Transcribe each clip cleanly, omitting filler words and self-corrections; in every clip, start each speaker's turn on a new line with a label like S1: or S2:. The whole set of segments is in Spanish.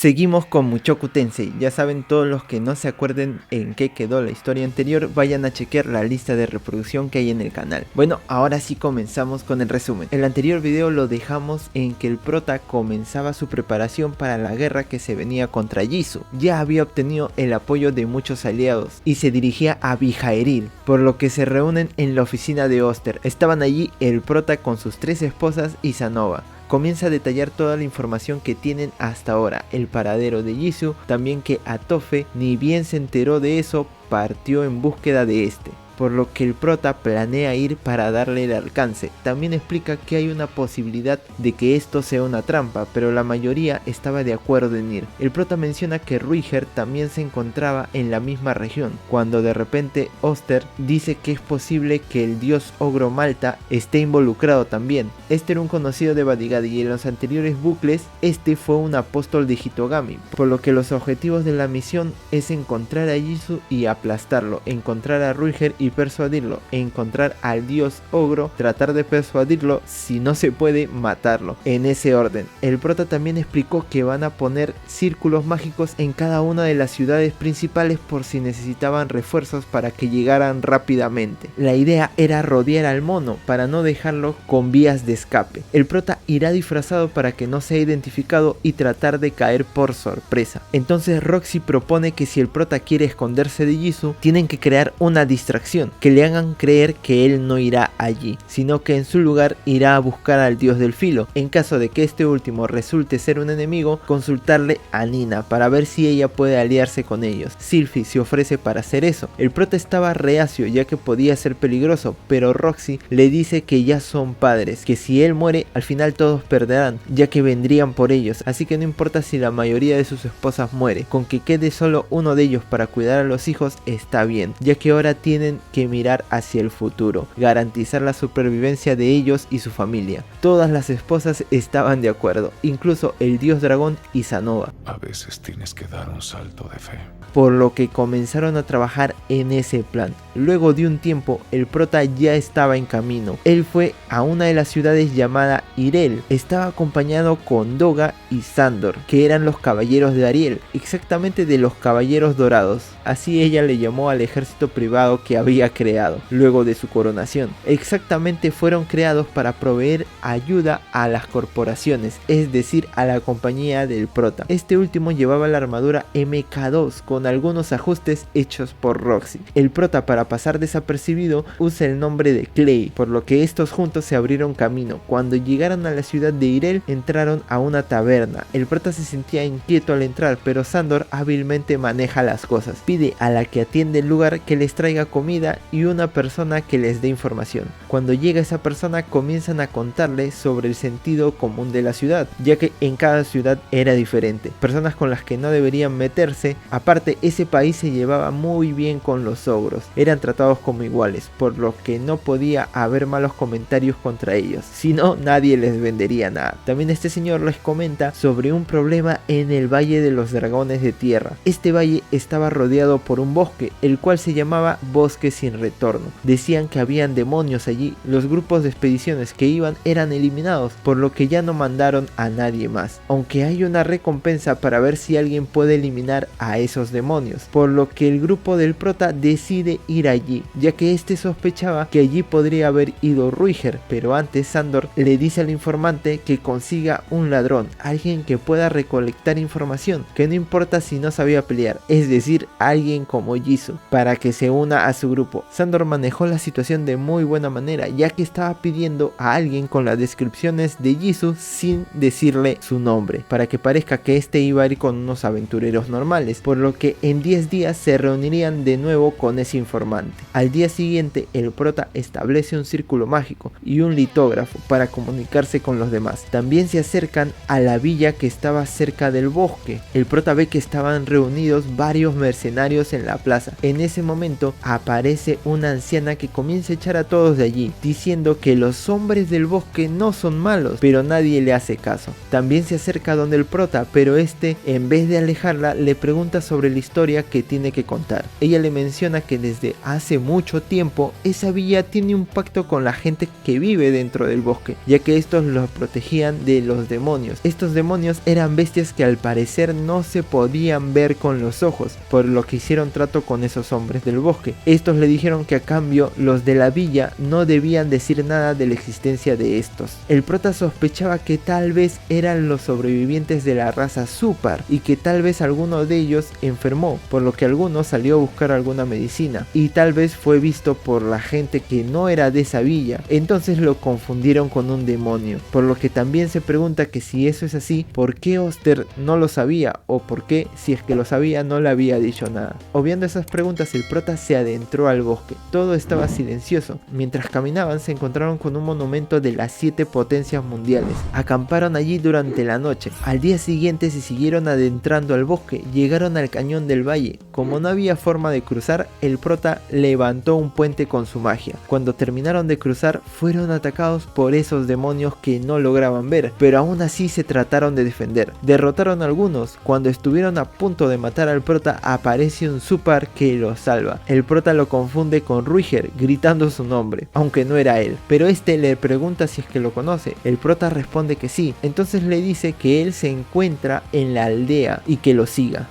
S1: Seguimos con Mushoku Tensei. Ya saben, todos los que no se acuerden en qué quedó la historia anterior, vayan a chequear la lista de reproducción que hay en el canal. Bueno, ahora sí comenzamos con el resumen. El anterior video lo dejamos en que el prota comenzaba su preparación para la guerra que se venía contra Jisoo. Ya había obtenido el apoyo de muchos aliados y se dirigía a Bijaeril, por lo que se reúnen en la oficina de Oster. Estaban allí el prota con sus 3 esposas y Sanova. Comienza a detallar toda la información que tienen hasta ahora, el paradero de Jisoo, también que Atofe, ni bien se enteró de eso, partió en búsqueda de este, por lo que el prota planea ir para darle el alcance. También explica que hay una posibilidad de que esto sea una trampa, pero la mayoría estaba de acuerdo en ir. El prota menciona que Ruiger también se encontraba en la misma región, cuando de repente Oster dice que es posible que el dios ogro Malta esté involucrado también. Este era un conocido de Badigadi y en los anteriores bucles este fue un apóstol de Hitogami, por lo que los objetivos de la misión es encontrar a Jisoo y aplastarlo, encontrar a Ruiger y persuadirlo, encontrar al dios ogro, tratar de persuadirlo, si no se puede, matarlo, en ese orden. El prota también explicó que van a poner círculos mágicos en cada una de las ciudades principales por si necesitaban refuerzos para que llegaran rápidamente. La idea era rodear al mono para no dejarlo con vías de escape. El prota irá disfrazado para que no sea identificado y tratar de caer por sorpresa. Entonces Roxy propone que si el prota quiere esconderse de Jisoo, tienen que crear una distracción que le hagan creer que él no irá allí, sino que en su lugar irá a buscar al dios del filo. En caso de que este último resulte ser un enemigo, consultarle a Nina para ver si ella puede aliarse con ellos. Sylphie se ofrece para hacer eso. El prota estaba reacio ya que podía ser peligroso, pero Roxy le dice que ya son padres, que si él muere al final todos perderán, ya que vendrían por ellos, así que no importa si la mayoría de sus esposas muere, con que quede solo uno de ellos para cuidar a los hijos está bien, ya que ahora tienen que mirar hacia el futuro, garantizar la supervivencia de ellos y su familia. Todas las esposas estaban de acuerdo, incluso el dios dragón y Sanova.
S2: A veces tienes que dar un salto de fe.
S1: Por lo que comenzaron a trabajar en ese plan. Luego de un tiempo, el prota ya estaba en camino. Él fue a una de las ciudades llamada Irel. Estaba acompañado con Doga y Sandor, que eran los caballeros de Ariel, exactamente de los caballeros dorados. Así ella le llamó al ejército privado que había creado, luego de su coronación. Exactamente fueron creados para proveer ayuda a las corporaciones, es decir, a la compañía del prota. Este último llevaba la armadura MK2 con algunos ajustes hechos por Roxy. El prota, para pasar desapercibido, usa el nombre de Clay, por lo que estos juntos se abrieron camino. Cuando llegaron a la ciudad de Irel, entraron a una taberna. El prota se sentía inquieto al entrar, pero Sandor hábilmente maneja las cosas. Pide a la que atiende el lugar que les traiga comida y una persona que les dé información. Cuando llega esa persona, comienzan a contarle sobre el sentido común de la ciudad, ya que en cada ciudad era diferente. Personas con las que no deberían meterse. Aparte, ese país se llevaba muy bien con los ogros, eran tratados como iguales, por lo que no podía haber malos comentarios contra ellos, si no nadie les vendería nada. También este señor les comenta sobre un problema en el Valle de los Dragones de Tierra. Este valle estaba rodeado por un bosque, el cual se llamaba Bosque Sin Retorno. Decían que habían demonios allí. Los grupos de expediciones que iban eran eliminados, por lo que ya no mandaron a nadie más, aunque hay una recompensa para ver si alguien puede eliminar a esos demonios, por lo que el grupo del prota decide ir allí, ya que este sospechaba que allí podría haber ido Ruiger, pero antes Sandor le dice al informante que consiga un ladrón, alguien que pueda recolectar información, que no importa si no sabía pelear, es decir, alguien como Jisoo, para que se una a su grupo. Sandor manejó la situación de muy buena manera, ya que estaba pidiendo a alguien con las descripciones de Jisoo sin decirle su nombre, para que parezca que este iba a ir con unos aventureros normales, por lo que en 10 días se reunirían de nuevo con ese informante. Al día siguiente, el prota establece un círculo mágico y un litógrafo para comunicarse con los demás. También se acercan a la villa que estaba cerca del bosque. El prota ve que estaban reunidos varios mercenarios en la plaza. En ese momento aparece aparece una anciana que comienza a echar a todos de allí, diciendo que los hombres del bosque no son malos, pero nadie le hace caso. También se acerca donde el prota, pero este, en vez de alejarla, le pregunta sobre la historia que tiene que contar. Ella le menciona que desde hace mucho tiempo esa villa tiene un pacto con la gente que vive dentro del bosque, ya que estos los protegían de los demonios. Estos demonios eran bestias que al parecer no se podían ver con los ojos, por lo que hicieron trato con esos hombres del bosque. Estos le dijeron que a cambio los de la villa no debían decir nada de la existencia de estos. El prota sospechaba que tal vez eran los sobrevivientes de la raza Super y que tal vez alguno de ellos enfermó, por lo que alguno salió a buscar alguna medicina y tal vez fue visto por la gente que no era de esa villa. Entonces lo confundieron con un demonio, por lo que también se pregunta que si eso es así, ¿por qué Oster no lo sabía? O por qué, si es que lo sabía, no le había dicho nada. Obviando esas preguntas, el prota se adentró al bosque. Todo estaba silencioso. Mientras caminaban se encontraron con un monumento de las 7 potencias mundiales. Acamparon allí durante la noche. Al día siguiente se siguieron adentrando al bosque. Llegaron al cañón del valle. Como no había forma de cruzar, el prota levantó un puente con su magia. Cuando terminaron de cruzar, fueron atacados por esos demonios que no lograban ver, pero aún así se trataron de defender. Derrotaron a algunos. Cuando estuvieron a punto de matar al prota, aparece un Super que lo salva. El prota lo confunde con Ruiger, gritando su nombre, aunque no era él, pero este le pregunta si es que lo conoce. El prota responde que sí, entonces le dice que él se encuentra en la aldea y que lo siga.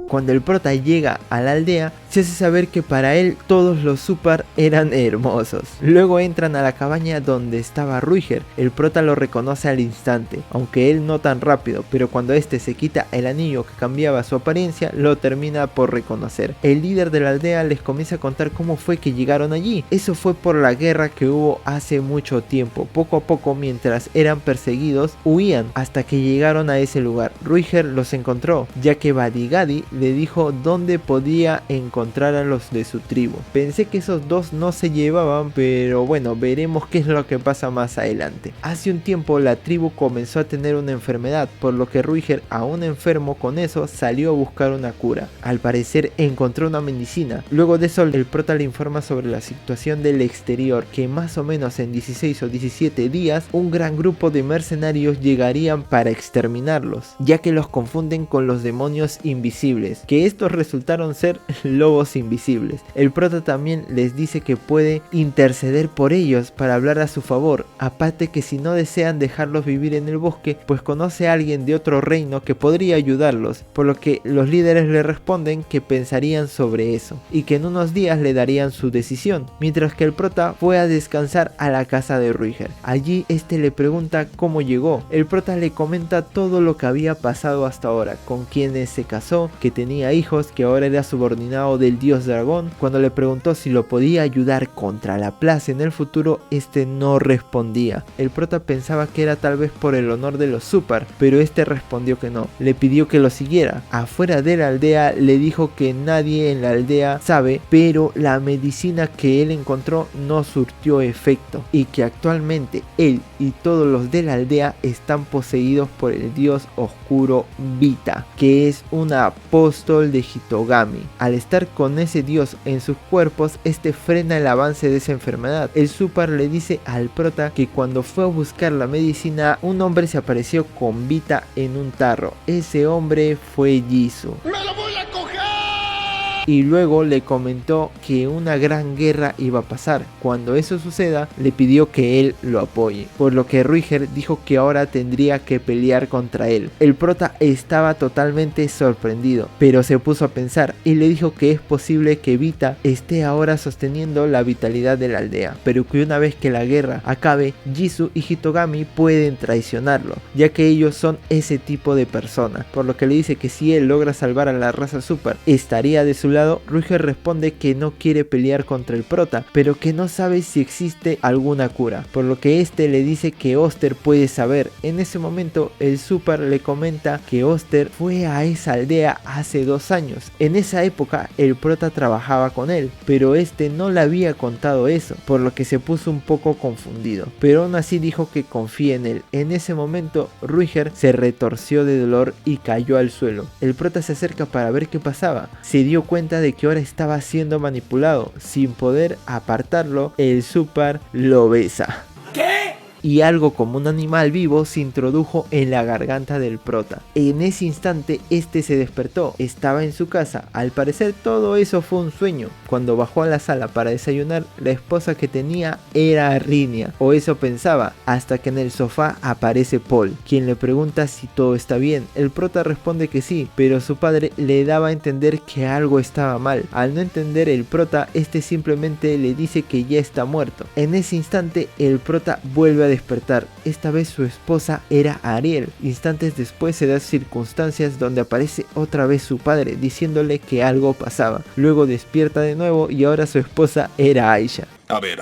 S1: Cuando el prota llega a la aldea, se hace saber que para él todos los Super eran hermosos. Luego entran a la cabaña donde estaba Ruiger. El prota lo reconoce al instante, aunque él no tan rápido, pero cuando este se quita el anillo que cambiaba su apariencia, lo termina por reconocer. El líder de la aldea les comienza a contar cómo fue que llegaron allí. Eso fue por la guerra que hubo hace mucho tiempo. Poco a poco, mientras eran perseguidos, huían hasta que llegaron a ese lugar. Ruiger los encontró, ya que Badigadi le dijo dónde podía encontrar a los de su tribu. Pensé que esos dos no se llevaban, pero bueno, veremos qué es lo que pasa más adelante. Hace un tiempo la tribu comenzó a tener una enfermedad, por lo que Ruiger, aún enfermo con eso, salió a buscar una cura. Al parecer encontró una medicina. Luego de eso el prota le informa sobre la situación del exterior, que más o menos en 16 o 17 días un gran grupo de mercenarios llegarían para exterminarlos, ya que los confunden con los demonios invisibles, que estos resultaron ser lobos invisibles. El prota también les dice que puede interceder por ellos para hablar a su favor, aparte que si no desean dejarlos vivir en el bosque, pues conoce a alguien de otro reino que podría ayudarlos, por lo que los líderes le responden que pensarían sobre eso y que en unos días le darían su decisión, mientras que el prota fue a descansar a la casa de Ruiger. Allí este le pregunta cómo llegó. El prota le comenta todo lo que había pasado hasta ahora, con quienes se casó, que tenía hijos, que ahora era subordinado del dios dragón. Cuando le preguntó si lo podía ayudar contra la plaza en el futuro, este no respondía. El prota pensaba que era tal vez por el honor de los Super, pero este respondió que no. Le pidió que lo siguiera. Afuera de la aldea le dijo que nadie en la aldea sabe, pero la medicina que él encontró no surtió efecto y que actualmente él y todos los de la aldea están poseídos por el dios oscuro Vita, que es un apóstol de Hitogami. Al estar con ese dios en sus cuerpos, este frena el avance de esa enfermedad. El Super le dice al prota que cuando fue a buscar la medicina, un hombre se apareció con Vita en un tarro. Ese hombre fue Jisoo. ¡Me lo voy a coger! Y luego le comentó que una gran guerra iba a pasar. Cuando eso suceda, le pidió que él lo apoye, por lo que Ruiger dijo que ahora tendría que pelear contra él. El prota estaba totalmente sorprendido, pero se puso a pensar y le dijo que es posible que Vita esté ahora sosteniendo la vitalidad de la aldea, pero que una vez que la guerra acabe, Jisoo y Hitogami pueden traicionarlo, ya que ellos son ese tipo de persona, por lo que le dice que si él logra salvar a la raza Super, estaría de su lado. Ruiger responde que no quiere pelear contra el prota, pero que no sabe si existe alguna cura, por lo que este le dice que Oster puede saber. En ese momento el Super le comenta que Oster fue a esa aldea hace 2 años. En esa época el prota trabajaba con él, pero este no le había contado eso, por lo que se puso un poco confundido, pero aún así dijo que confía en él. En ese momento Ruiger se retorció de dolor y cayó al suelo. El prota se acerca para ver qué pasaba. Se dio cuenta cuenta de que ahora estaba siendo manipulado. Sin poder apartarlo, el Super lo besa. Y algo como un animal vivo se introdujo en la garganta del prota. En ese instante este se despertó, estaba en su casa. Al parecer todo eso fue un sueño. Cuando bajó a la sala para desayunar, la esposa que tenía era Rinia, o eso pensaba, hasta que en el sofá aparece Paul, quien le pregunta si todo está bien. El prota responde que sí, pero su padre le daba a entender que algo estaba mal. Al no entender el prota, este simplemente le dice que ya está muerto. En ese instante el prota vuelve a despertar. Esta vez su esposa era Ariel. Instantes después se dan circunstancias donde aparece otra vez su padre diciéndole que algo pasaba. Luego despierta de nuevo y ahora su esposa era Aisha.
S2: A ver,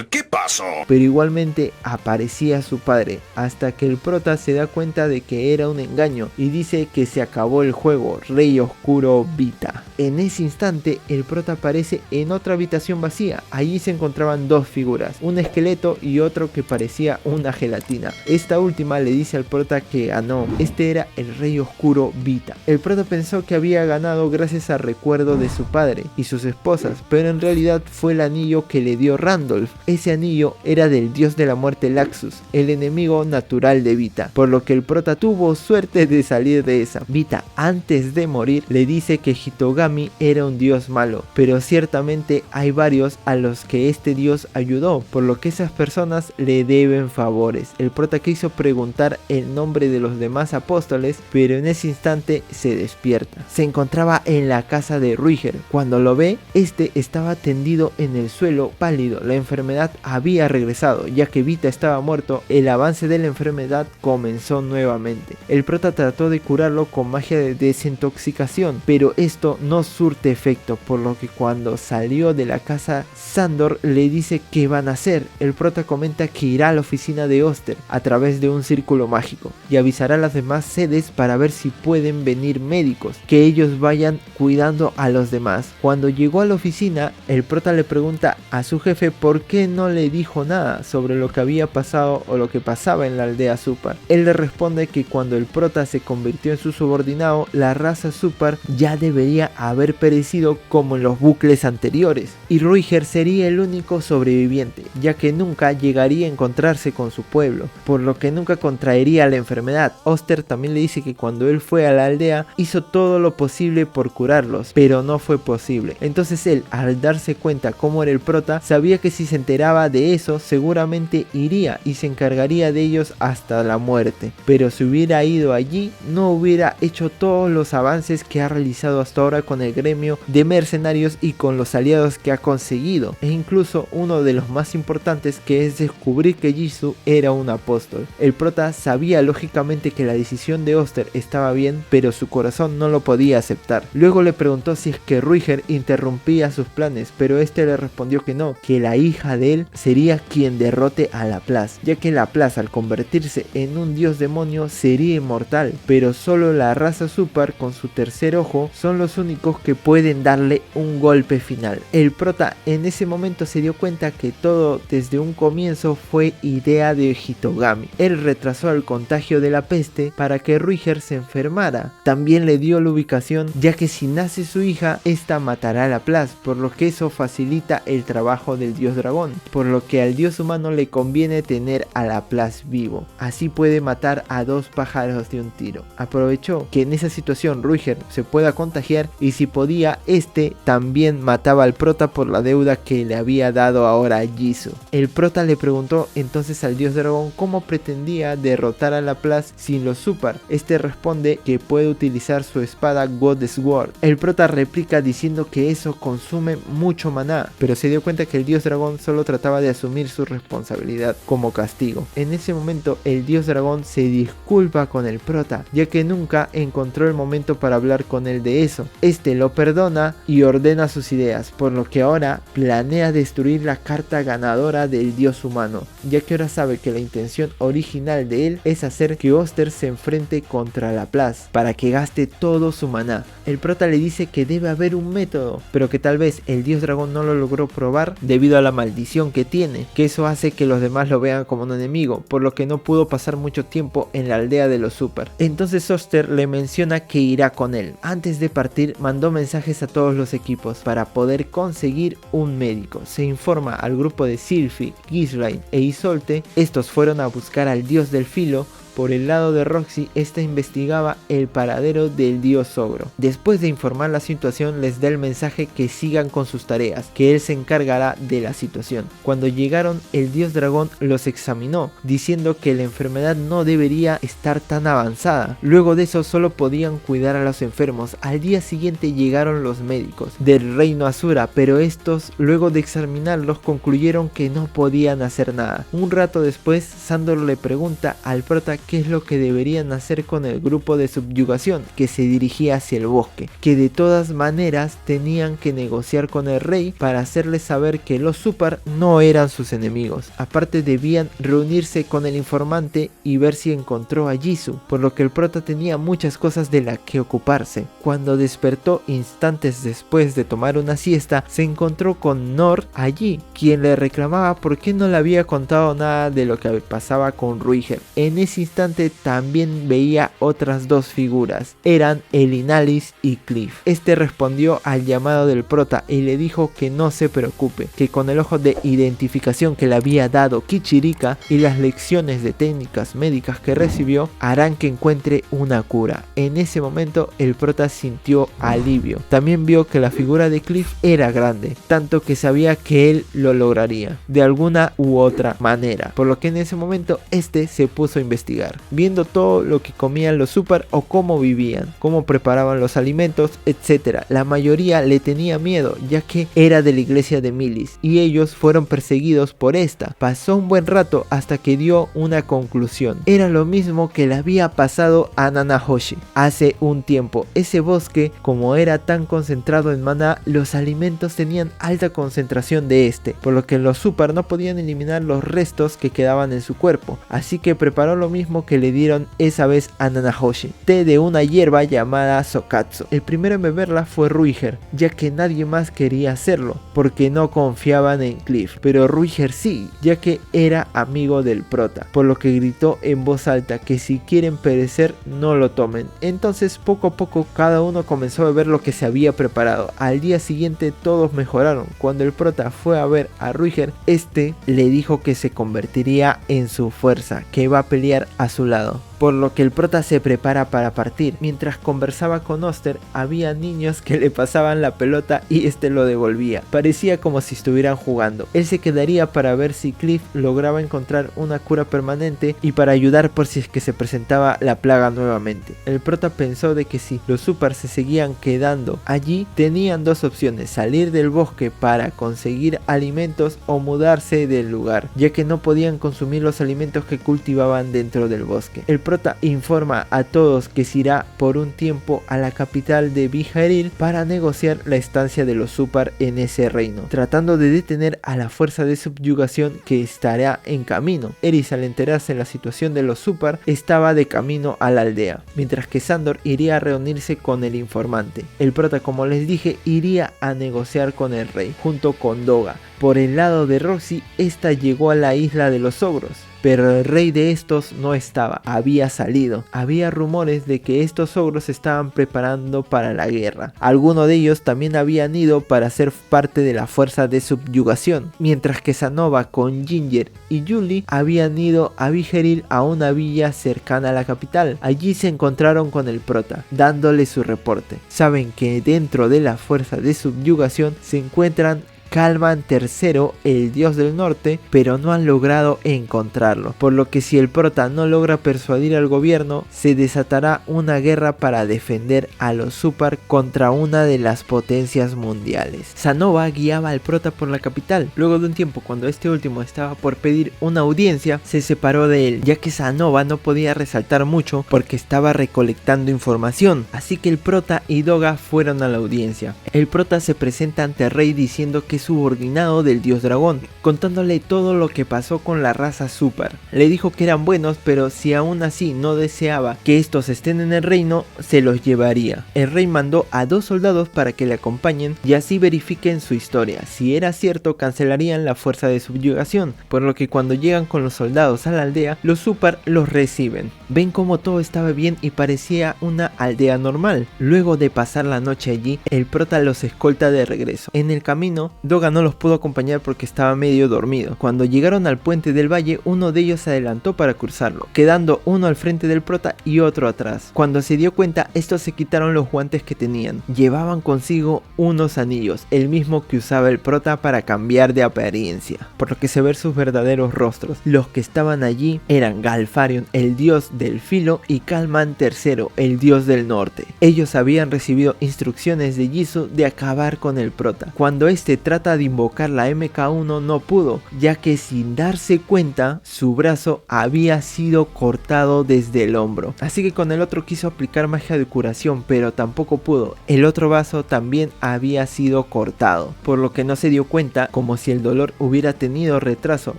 S2: ¿qué pasó?
S1: Pero igualmente aparecía su padre, hasta que el prota se da cuenta de que era un engaño y dice que se acabó el juego, Rey Oscuro Vita. En ese instante el prota aparece en otra habitación vacía. Allí se encontraban dos figuras, un esqueleto y otro que parecía una gelatina. Esta última le dice al prota que ganó. Este era el Rey Oscuro Vita. El prota pensó que había ganado gracias al recuerdo de su padre y sus esposas, pero en realidad fue el anillo que le dio Randolph. Ese anillo era del dios de la muerte Laxus, el enemigo natural de Vita, por lo que el prota tuvo suerte de salir de esa. Vita, antes de morir, le dice que Hitogami era un dios malo, pero ciertamente hay varios a los que este dios ayudó, por lo que esas personas le deben favores. El prota quiso preguntar el nombre de los demás apóstoles, pero en ese instante se despierta. Se encontraba en la casa de Ruiger. Cuando lo ve, este estaba tendido en el suelo pálido. La enfermedad había regresado, ya que Vita estaba muerto. El avance de la enfermedad comenzó nuevamente. El prota trató de curarlo con magia de desintoxicación, pero esto no surte efecto, por lo que cuando salió de la casa, Sandor le dice qué van a hacer. El prota comenta que irá a la oficina de Oster a través de un círculo mágico y avisará a las demás sedes para ver si pueden venir médicos, que ellos vayan cuidando a los demás. Cuando llegó a la oficina, el prota le pregunta a su jefe por qué no le dijo nada sobre lo que había pasado o lo que pasaba en la aldea Super. Él le responde que cuando el prota se convirtió en su subordinado, la raza Super ya debería haber perecido como en los bucles anteriores, y Ruiger sería el único sobreviviente, ya que nunca llegaría a encontrarse con su pueblo, por lo que nunca contraería la enfermedad. Oster también le dice que cuando él fue a la aldea hizo todo lo posible por curarlos, pero no fue posible. Entonces él, al darse cuenta cómo era el prota, sabía que si se enteraba de eso seguramente iría y se encargaría de ellos hasta la muerte, pero si hubiera ido allí no hubiera hecho todos los avances que ha realizado hasta ahora con el gremio de mercenarios y con los aliados que ha conseguido, e incluso uno de los más importantes, que es descubrir que Jisoo era un apóstol. El prota sabía lógicamente que la decisión de Oster estaba bien, pero su corazón no lo podía aceptar. Luego le preguntó si es que Ruiger interrumpía sus planes, pero este le respondió que no, que la hija de él sería quien derrote a Laplace, ya que Laplace, al convertirse en un dios demonio, sería inmortal, pero solo la raza Super con su tercer ojo son los únicos que pueden darle un golpe final. El prota en ese momento se dio cuenta que todo desde un comienzo fue idea de Hitogami. Él retrasó el contagio de la peste para que Ruiger se enfermara. También le dio la ubicación, ya que si nace su hija, esta matará a Laplace, por lo que eso facilita el trabajo del dios dragón, por lo que al dios humano le conviene tener a Laplace vivo. Así puede matar a dos pájaros de un tiro. Aprovechó que en esa situación Ruiger se pueda contagiar, y si podía, este también mataba al prota por la deuda que le había dado ahora a Jisoo. El prota le preguntó entonces al dios dragón cómo pretendía derrotar a Laplace sin los Super. Este responde que puede utilizar su espada God Sword. El prota replica diciendo que eso consume mucho maná, pero se dio cuenta que el dios dragón solo trataba de asumir su responsabilidad como castigo. En ese momento el dios dragón se disculpa con el prota, ya que nunca encontró el momento para hablar con él de eso. Este lo perdona y ordena sus ideas, por lo que ahora planea destruir la carta ganadora del dios humano, ya que ahora sabe que la intención original de él es hacer que Oster se enfrente contra Laplace para que gaste todo su maná. El prota le dice que debe haber un método, pero que tal vez el dios dragón no lo logró probar debido a la maldición que tiene, que eso hace que los demás lo vean como un enemigo, por lo que no pudo pasar mucho tiempo en la aldea de los Super. Entonces Oster le menciona que irá con él. Antes de partir mandó mensajes a todos los equipos para poder conseguir un médico. Se informa al grupo de Sylphie, Ghislaine e Isolde. Estos fueron a buscar al dios del filo. Por el lado de Roxy, esta investigaba el paradero del dios ogro. Después de informar la situación, les da el mensaje que sigan con sus tareas, que él se encargará de la situación. Cuando llegaron, el dios dragón los examinó, diciendo que la enfermedad no debería estar tan avanzada. Luego de eso solo podían cuidar a los enfermos. Al día siguiente llegaron los médicos del reino Asura, pero estos, luego de examinarlos, concluyeron que no podían hacer nada. Un rato después, Sandor le pregunta al prota qué es lo que deberían hacer con el grupo de subyugación que se dirigía hacia el bosque, que de todas maneras tenían que negociar con el rey para hacerles saber que los Super no eran sus enemigos. Aparte debían reunirse con el informante y ver si encontró a Jisoo, por lo que el prota tenía muchas cosas de las que ocuparse. Cuando despertó instantes después de tomar una siesta, se encontró con Nord allí, quien le reclamaba por qué no le había contado nada de lo que pasaba con Ruiger. En ese instante también veía otras dos figuras, eran Elinalis y Cliff. Este respondió al llamado del prota y le dijo que no se preocupe, que con el ojo de identificación que le había dado Kichirika y las lecciones de técnicas médicas que recibió harán que encuentre una cura. En ese momento el prota sintió alivio. También vio que la figura de Cliff era grande, tanto que sabía que él lo lograría de alguna u otra manera, por lo que en ese momento este se puso a investigar, viendo todo lo que comían los Super o cómo vivían, cómo preparaban los alimentos, etc. La mayoría le tenía miedo, ya que era de la iglesia de Milis y ellos fueron perseguidos por esta. Pasó un buen rato hasta que dio una conclusión. Era lo mismo que le había pasado a Nanahoshi hace un tiempo. Ese bosque, como era tan concentrado en maná, los alimentos tenían alta concentración de este, por lo que los Super no podían eliminar los restos que quedaban en su cuerpo, así que preparó lo mismo que le dieron esa vez a Nanahoshi, té de una hierba llamada Sokatsu. El primero en beberla fue Ruiger, ya que nadie más quería hacerlo, porque no confiaban en Cliff, pero Ruiger sí, ya que era amigo del prota, por lo que gritó en voz alta que si quieren perecer no lo tomen. Entonces poco a poco cada uno comenzó a beber lo que se había preparado. Al día siguiente todos mejoraron. Cuando el prota fue a ver a Ruiger, este le dijo que se convertiría en su fuerza, que iba a pelear a su lado, por lo que el prota se prepara para partir. Mientras conversaba con Oster, había niños que le pasaban la pelota y este lo devolvía. Parecía como si estuvieran jugando. Él se quedaría para ver si Cliff lograba encontrar una cura permanente y para ayudar por si es que se presentaba la plaga nuevamente. El prota pensó de que si los Super se seguían quedando allí, tenían dos opciones: salir del bosque para conseguir alimentos o mudarse del lugar, ya que no podían consumir los alimentos que cultivaban dentro del bosque. El prota informa a todos que se irá por un tiempo a la capital de Bijaril para negociar la estancia de los Super en ese reino, tratando de detener a la fuerza de subyugación que estará en camino. Eris, al enterarse de la situación de los Super, estaba de camino a la aldea, mientras que Sandor iría a reunirse con el informante. El prota, como les dije, iría a negociar con el rey, junto con Doga. Por el lado de Roxy, esta llegó a la isla de los ogros, pero el rey de estos no estaba, había salido. Había rumores de que estos ogros se estaban preparando para la guerra. Algunos de ellos también habían ido para ser parte de la fuerza de subyugación, mientras que Sanova con Ginger y Julie habían ido a Bijaril, a una villa cercana a la capital. Allí se encontraron con el prota, dándole su reporte. Saben que dentro de la fuerza de subyugación se encuentran Kalman III, el dios del norte, pero no han logrado encontrarlo, por lo que si el prota no logra persuadir al gobierno, se desatará una guerra para defender a los Super contra una de las potencias mundiales. Sanova guiaba al prota por la capital. Luego de un tiempo, cuando este último estaba por pedir una audiencia, se separó de él, ya que Sanova no podía resaltar mucho porque estaba recolectando información, así que el prota y Doga fueron a la audiencia. El prota se presenta ante el rey diciendo que subordinado del dios dragón, contándole todo lo que pasó con la raza Super. Le dijo que eran buenos, pero si aún así no deseaba que estos estén en el reino, se los llevaría. El rey mandó a 2 soldados para que le acompañen y así verifiquen su historia. Si era cierto, cancelarían la fuerza de subyugación, por lo que cuando llegan con los soldados a la aldea, los Super los reciben. Ven como todo estaba bien y parecía una aldea normal. Luego de pasar la noche allí, el prota los escolta de regreso. En el camino, Doga no los pudo acompañar porque estaba medio dormido. Cuando llegaron al puente del valle, uno de ellos se adelantó para cruzarlo, quedando uno al frente del prota y otro atrás. Cuando se dio cuenta, estos se quitaron los guantes que tenían. Llevaban consigo unos anillos, el mismo que usaba el prota para cambiar de apariencia, por lo que se ven sus verdaderos rostros. Los que estaban allí eran Galfarion, el dios del filo, y Kalman III, el dios del norte. Ellos habían recibido instrucciones de Jisoo de acabar con el prota. Cuando este trata de invocar la MK1 no pudo, ya que sin darse cuenta su brazo había sido cortado desde el hombro. Así que con el otro quiso aplicar magia de curación, pero tampoco pudo. El otro brazo también había sido cortado, por lo que no se dio cuenta, como si el dolor hubiera tenido retraso.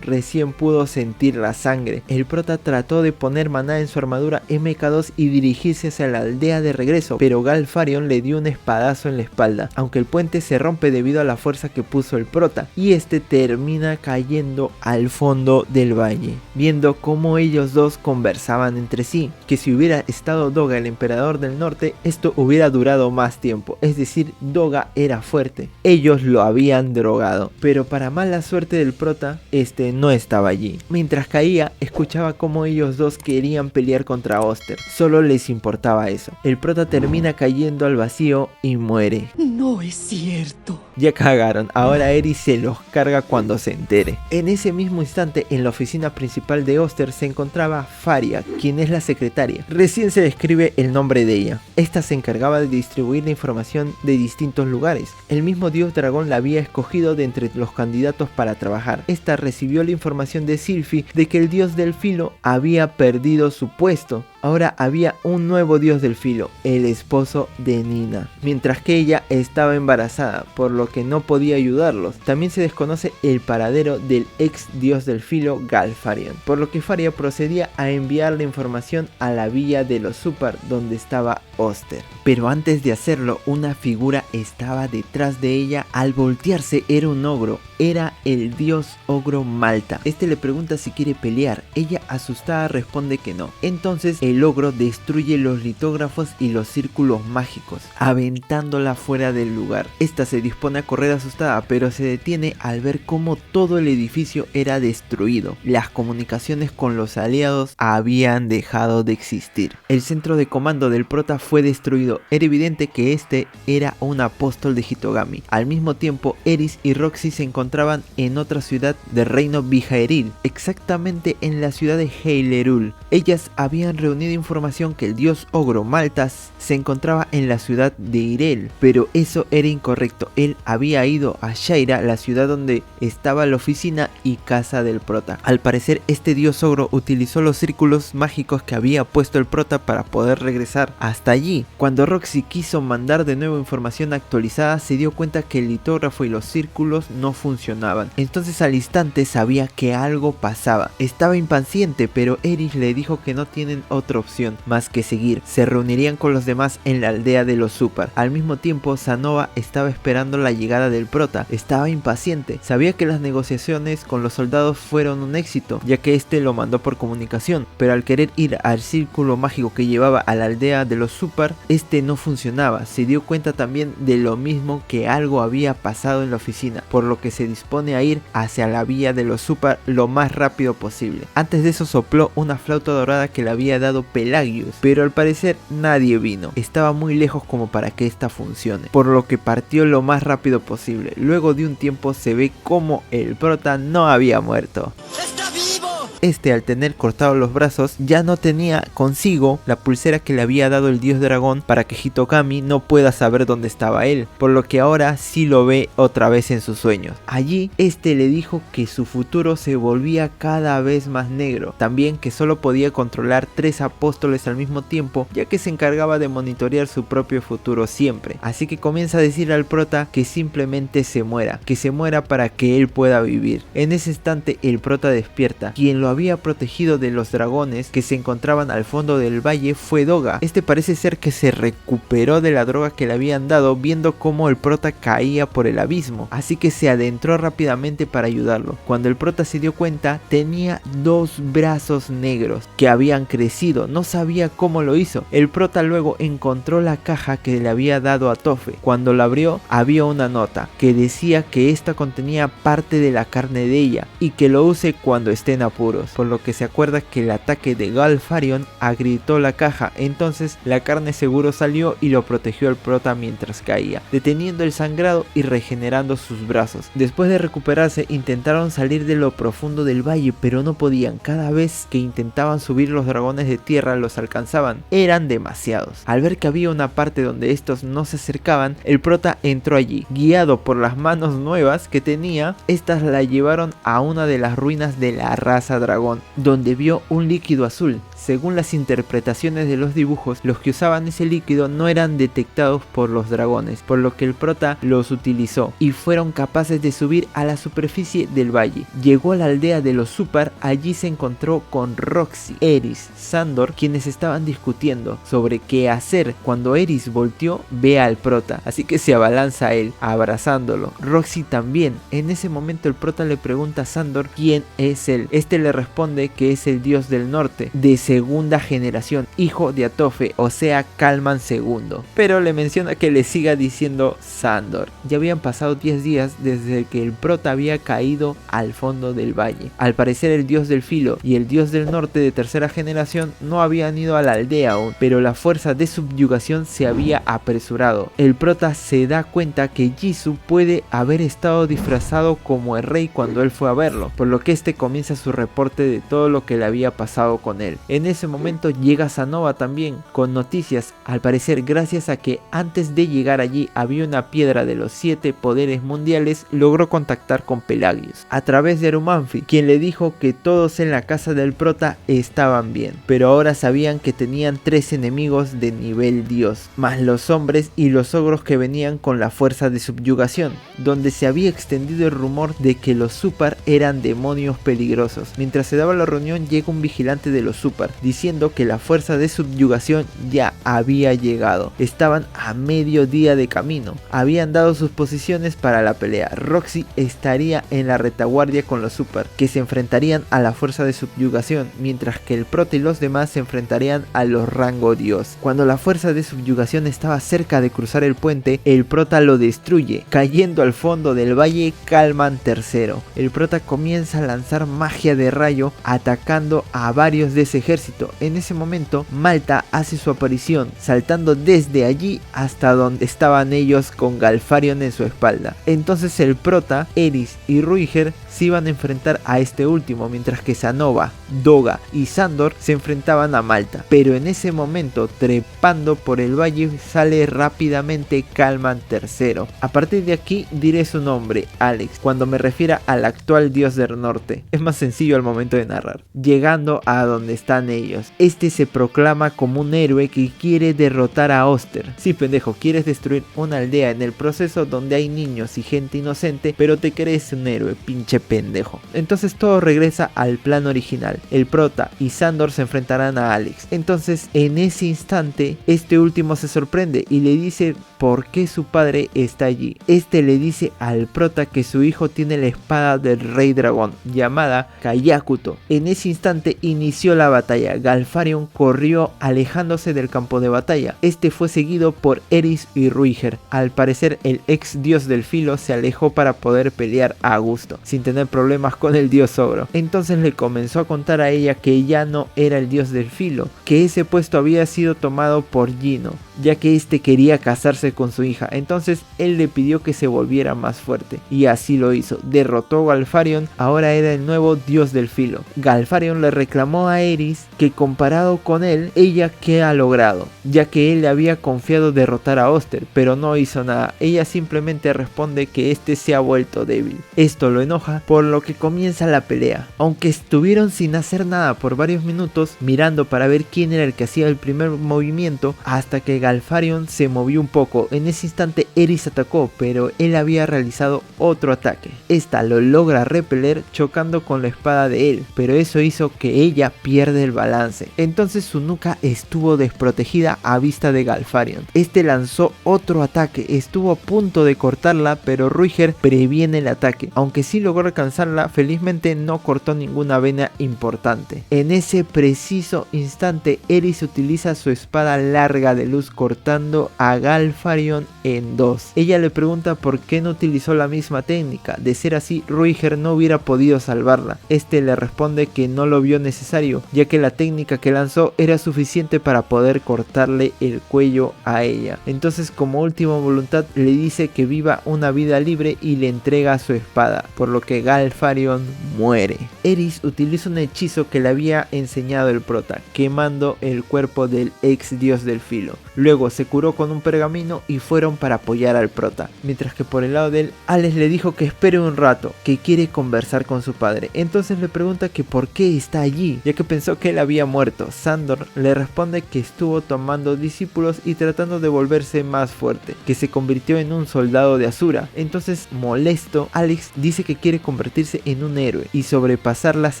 S1: Recién pudo sentir la sangre. El prota trató de poner maná en su armadura MK2 y dirigirse hacia la aldea de regreso, pero Galfarion le dio un espadazo en la espalda, aunque el puente se rompe debido a la fuerza que puso el prota, y este termina cayendo al fondo del valle. Viendo cómo ellos dos conversaban entre sí, que si hubiera estado Doga, el emperador del norte, esto hubiera durado más tiempo, es decir, Doga era fuerte, ellos lo habían drogado, pero para mala suerte del prota, este no estaba allí. Mientras caía, escuchaba cómo ellos dos querían pelear contra Oster, solo les importaba eso. El prota termina cayendo al vacío y muere.
S3: No es cierto.
S1: Ya cagaron, ahora Eri se los carga cuando se entere. En ese mismo instante, en la oficina principal de Oster se encontraba Faria, quien es la secretaria. Recién se describe el nombre de ella. Esta se encargaba de distribuir la información de distintos lugares. El mismo dios dragón la había escogido de entre los candidatos para trabajar. Esta recibió la información de Sylphie de que el dios del filo había perdido su puesto. Ahora había un nuevo dios del filo, el esposo de Nina, mientras que ella estaba embarazada, por lo que no podía ayudarlos. También se desconoce el paradero del ex dios del filo, Galfarion, por lo que Faria procedía a enviar la información a la villa de los Super, donde estaba Oster. Pero antes de hacerlo, una figura estaba detrás de ella. Al voltearse era un ogro, era el dios ogro Malta. Este le pregunta si quiere pelear, ella asustada responde que no. Entonces el ogro destruye los litógrafos y los círculos mágicos, aventándola fuera del lugar. Esta se dispone a correr asustada, pero se detiene al ver cómo todo el edificio era destruido. Las comunicaciones con los aliados habían dejado de existir. El centro de comando del prota fue destruido. Era evidente que este era un apóstol de Hitogami. Al mismo tiempo, Eris y Roxy se encontraban en otra ciudad del reino Bijaeril, exactamente en la ciudad de Heilerul. Ellas habían reunido información que el dios ogro Maltas se encontraba en la ciudad de Irel, pero eso era incorrecto. Él había ido a Shaira, la ciudad donde estaba la oficina y casa del prota. Al parecer, este dios ogro utilizó los círculos mágicos que había puesto el prota para poder regresar hasta allí. Cuando Roxy quiso mandar de nuevo información actualizada, se dio cuenta que el litógrafo y los círculos no funcionaban. Entonces al instante sabía que algo pasaba. Estaba impaciente, pero Eris le dijo que no tienen otra opción más que seguir. Se reunirían con los demás en la aldea de los Super. Al mismo tiempo, Sanova estaba esperando la llegada del prota. Estaba impaciente. Sabía que las negociaciones con los soldados fueron un éxito, ya que este lo mandó por comunicación, pero al querer ir al círculo mágico que llevaba a la aldea de los Super, este no funcionaba. Se dio cuenta también de lo mismo, que algo había pasado en la oficina, por lo que se dispone a ir hacia la villa de los Super lo más rápido posible. Antes de eso sopló una flauta dorada que le había dado Pelagius, pero al parecer nadie vino. Estaba muy lejos como para que esta funcione, por lo que partió lo más rápido posible. Luego de un tiempo se ve como el prota no había muerto.
S3: ¡Está vivo!
S1: Este, al tener cortados los brazos, ya no tenía consigo la pulsera que le había dado el dios dragón para que Hitokami no pueda saber dónde estaba él, por lo que ahora sí lo ve otra vez en sus sueños. Allí, este le dijo que su futuro se volvía cada vez más negro, también que solo podía controlar 3 apóstoles al mismo tiempo, ya que se encargaba de monitorear su propio futuro siempre. Así que comienza a decir al prota que simplemente se muera, que se muera para que él pueda vivir. En ese instante el prota despierta. Quien lo había protegido de los dragones que se encontraban al fondo del valle fue Doga. Este parece ser que se recuperó de la droga que le habían dado viendo cómo el prota caía por el abismo, así que se adentró rápidamente para ayudarlo. Cuando el prota se dio cuenta, tenía 2 brazos negros que habían crecido, no sabía cómo lo hizo. El prota luego encontró la caja que le había dado a Toph. Cuando la abrió, había una nota que decía que esta contenía parte de la carne de ella y que lo use cuando esté en apuros, por lo que se acuerda que el ataque de Galfarion agrietó la caja. Entonces la carne seguro salió y lo protegió al prota mientras caía, deteniendo el sangrado y regenerando sus brazos. Después de recuperarse, intentaron salir de lo profundo del valle, pero no podían. Cada vez que intentaban subir, los dragones de tierra los alcanzaban. Eran demasiados. Al ver que había una parte donde estos no se acercaban, el prota entró allí. Guiado por las manos nuevas que tenía, estas la llevaron a una de las ruinas de la raza dragón, donde vio un líquido azul. Según las interpretaciones de los dibujos, los que usaban ese líquido no eran detectados por los dragones, por lo que el prota los utilizó y fueron capaces de subir a la superficie del valle. Llegó a la aldea de los Super. Allí se encontró con Roxy, Eris, Sandor, quienes estaban discutiendo sobre qué hacer. Cuando Eris volteó, ve al prota, así que se abalanza a él, abrazándolo. Roxy también. En ese momento el prota le pregunta a Sandor quién es él. Este le responde que es el dios del norte, de segunda generación, hijo de Atofe, o sea Kalman II, pero le menciona que le siga diciendo Sandor. Ya habían pasado 10 días desde que el prota había caído al fondo del valle. Al parecer el dios del filo y el dios del norte de tercera generación no habían ido a la aldea aún, pero la fuerza de subyugación se había apresurado. El prota se da cuenta que Jisoo puede haber estado disfrazado como el rey cuando él fue a verlo, por lo que este comienza su reporte de todo lo que le había pasado con él. En ese momento llega Sanova también con noticias, al parecer gracias a que antes de llegar allí había una piedra de los 7 poderes mundiales, logró contactar con Pelagius a través de Arumanfi, quien le dijo que todos en la casa del prota estaban bien, pero ahora sabían que tenían 3 enemigos de nivel dios, más los hombres y los ogros que venían con la fuerza de subyugación, donde se había extendido el rumor de que los Super eran demonios peligrosos. Mientras se daba la reunión, llega un vigilante de los Super diciendo que la fuerza de subyugación ya había llegado. Estaban a medio día de camino, habían dado sus posiciones para la pelea. Roxy estaría en la retaguardia con los Super, que se enfrentarían a la fuerza de subyugación, mientras que el prota y los demás se enfrentarían a los rango dios. Cuando la fuerza de subyugación estaba cerca de cruzar el puente, el prota lo destruye, cayendo al fondo del valle Kalman III. El prota comienza a lanzar magia de rayo, atacando a varios de ese ejército. En ese momento, Malta hace su aparición, saltando desde allí hasta donde estaban ellos con Galfarion en su espalda. Entonces el prota, Eris y Ruiger se iban a enfrentar a este último, mientras que Sanova, Doga y Sandor se enfrentaban a Malta. Pero en ese momento, trepando por el valle, sale rápidamente Kalman III. A partir de aquí diré su nombre, Alex, cuando me refiera al actual dios del norte. Es más sencillo al momento de narrar. Llegando a donde están ellos, este se proclama como un héroe que quiere derrotar a Oster. Sí, pendejo, quieres destruir una aldea en el proceso donde hay niños y gente inocente, pero te crees un héroe, pinche pendejo. Entonces todo regresa al plan original. El prota y Sandor se enfrentarán a Alex. Entonces en ese instante este último se sorprende y le dice por qué su padre está allí. Este le dice al prota que su hijo tiene la espada del rey dragón llamada Kayakuto. En ese instante inició la batalla. Galfarion corrió alejándose del campo de batalla. Este fue seguido por Eris y Ruiger. Al parecer el ex dios del filo se alejó para poder pelear a gusto, sin tener problemas con el dios ogro. Entonces le comenzó a contar contar a ella que ya no era el dios del filo, que ese puesto había sido tomado por Gino, ya que este quería casarse con su hija. Entonces él le pidió que se volviera más fuerte, y así lo hizo. Derrotó a Galfarion, ahora era el nuevo dios del filo. Galfarion le reclamó a Aerys que comparado con él, ella qué ha logrado, ya que él le había confiado derrotar a Oster, pero no hizo nada. Ella simplemente responde que este se ha vuelto débil. Esto lo enoja, por lo que comienza la pelea. Aunque estuvieron sin hacer nada por varios minutos, mirando para ver quién era el que hacía el primer movimiento, hasta que Galfarion se movió un poco. En ese instante Aerys atacó, pero él había realizado otro ataque. Esta lo logra repeler chocando con la espada de él, pero eso hizo que ella pierde el balance. Entonces su nuca estuvo desprotegida a vista de Galfarion. Este lanzó otro ataque, estuvo a punto de cortarla, pero Ruiger previene el ataque. Aunque sí logró alcanzarla, felizmente no cortó ninguna vena importante. En ese preciso instante Aerys utiliza su espada larga de luz cortando a Galfarion en dos. Ella le pregunta por qué no utilizó la misma técnica. De ser así, Ruiger no hubiera podido salvarla. Este le responde que no lo vio necesario, ya que la técnica que lanzó era suficiente para poder cortarle el cuello a ella. Entonces, como última voluntad, le dice que viva una vida libre y le entrega su espada, por lo que Galfarion muere. Aerys utiliza un hechizo que le había enseñado el prota, quemando el cuerpo del ex dios del filo. Luego se curó con un pergamino y fueron para apoyar al prota, mientras que por el lado de él, Alex le dijo que espere un rato, que quiere conversar con su padre. Entonces le pregunta que por qué está allí, ya que pensó que él había muerto. Sandor le responde que estuvo tomando discípulos y tratando de volverse más fuerte, que se convirtió en un soldado de Asura. Entonces, molesto, Alex dice que quiere convertirse en un héroe y sobrepasar las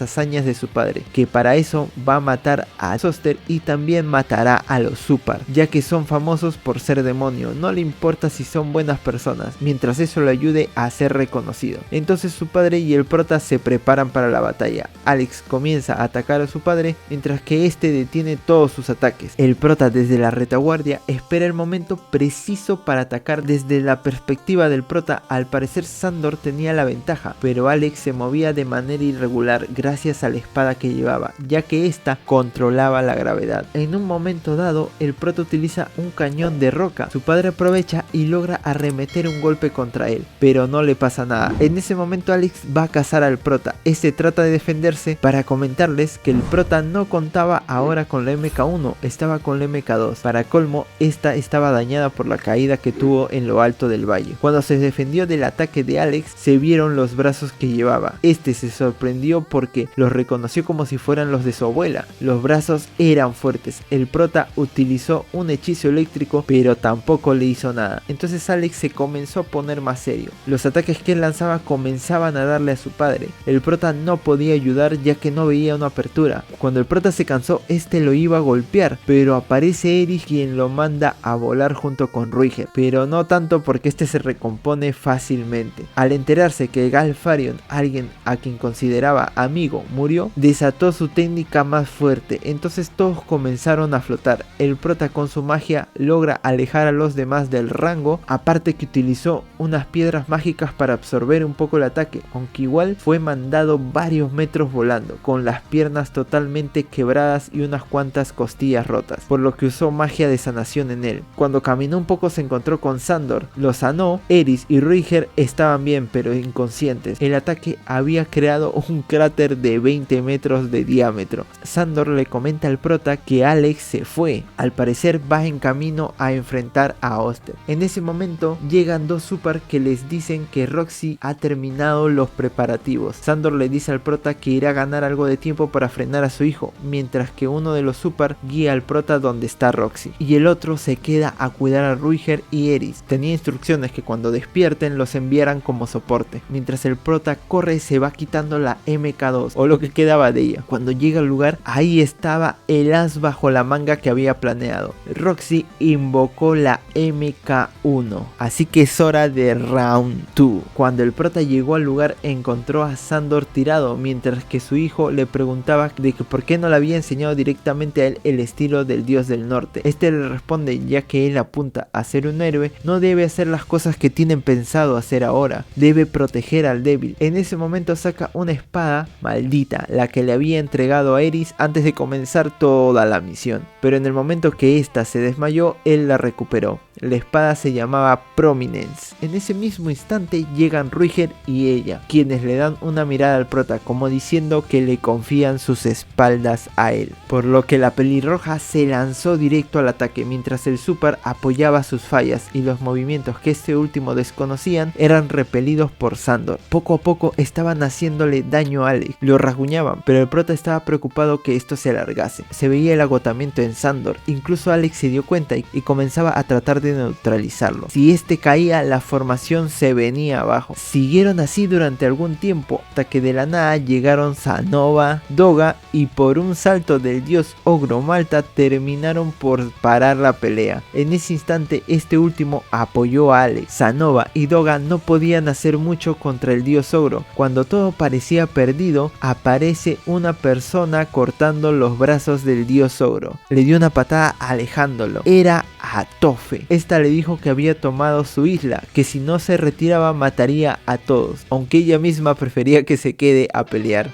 S1: hazañas de su padre, que para eso va a matar a Soster y también matará a los Supar, ya que son famosos por ser demonio. No le importa si son buenas personas, mientras eso le ayude a ser reconocido. Entonces su padre y el prota se preparan para la batalla. Alex comienza a atacar a su padre, mientras que este detiene todos sus ataques. El prota desde la retaguardia espera el momento preciso para atacar. Desde la perspectiva del prota, al parecer Sandor tenía la ventaja, pero Alex se movía de manera irregular gracias a la espada que llevaba, ya que esta controlaba la gravedad. En un momento dado, el prota utiliza un cañón de roca. Su padre aprovecha y logra arremeter un golpe contra él, pero no le pasa nada. En ese momento Alex va a cazar al prota. Este trata de defenderse para comentarles que el prota no contaba ahora con la MK1, estaba con la MK2. Para colmo, esta estaba dañada por la caída que tuvo en lo alto del valle. Cuando se defendió del ataque de Alex, se vieron los brazos que llevaba. Este se sorprendió porque los reconoció como si fueran los de su abuela. Los brazos eran fuertes. El prota utilizó un hechizo eléctrico, pero tampoco le hizo nada. Entonces Alex se comenzó a poner más serio. Los ataques que él lanzaba comenzaban a darle a su padre. El prota no podía ayudar ya que no veía una apertura. Cuando el prota se cansó, este lo iba a golpear, pero aparece Aerys quien lo manda a volar junto con Ruiger, pero no tanto porque este se recompone fácilmente. Al enterarse que Galfarion, alguien a quien consideraba amigo, murió, desató su técnica más fuerte. Entonces todos comenzaron a flotar. El prota con su magia logra alejar a los demás del rango, aparte que utilizó unas piedras mágicas para absorber un poco el ataque, aunque igual fue mandado varios metros volando, con las piernas totalmente quebradas y unas cuantas costillas rotas, por lo que usó magia de sanación en él. Cuando caminó un poco se encontró con Sandor, lo sanó. Aerys y Ruiger estaban bien pero inconscientes. El ataque había creado un cráter de 20 metros de diámetro. Sandor le comenta al prota que Alex se fue, al parecer va en camino a enfrentar a Oster. En ese momento llegan dos Supar que les dicen que Roxy ha terminado los preparativos. Sandor le dice al prota que irá a ganar algo de tiempo para frenar a su hijo, mientras que uno de los Supar guía al prota donde está Roxy, y el otro se queda a cuidar a Ruiger y Aerys. Tenía instrucciones que cuando despierten los enviaran como soporte. Mientras el prota corre, se va quitando la MK2 o lo que quedaba de ella. Cuando llega al lugar, ahí estaba el as bajo la manga que había planeado. Roxy invocó la MK1, así que es hora de round 2. Cuando el prota llegó al lugar, encontró a Sandor tirado, mientras que su hijo le preguntaba de que por qué no le había enseñado directamente a él el estilo del dios del norte. Este le responde, ya que él apunta a ser un héroe, no debe hacer las cosas que tienen pensado hacer ahora, debe proteger al débil. En ese momento saca una espada maldita, la que le había entregado a Aerys antes de comenzar toda la misión. Pero en el momento que ésta se desmayó, él la recuperó. La espada se llamaba Prominence. En ese mismo instante llegan Ruiger y ella, quienes le dan una mirada al prota como diciendo que le confían sus espaldas a él. Por lo que la pelirroja se lanzó directo al ataque mientras el super apoyaba sus fallas y los movimientos que este último desconocían eran repelidos por Sandor. Poco a poco estaban haciéndole daño a Alex, lo rasguñaban, pero el prota estaba preocupado que esto se alargase. Se veía el agotamiento en Sandor, incluso Alex se dio cuenta y comenzaba a tratar de neutralizarlo. Si este caía, la formación se venía abajo. Siguieron así durante algún tiempo, hasta que de la nada llegaron Sanova, Doga y por un salto del dios ogro Malta terminaron por parar la pelea. En ese instante este último apoyó a Alex. Sanova y Doga no podían hacer mucho contra el dios ogro. Cuando todo parecía perdido, aparece una persona cortando los brazos del dios ogro. Le dio una patada alejándolo. Era Atofe. Esta le dijo que había tomado su isla, que si no se retiraba mataría a todos, aunque ella misma prefería que se quede a pelear.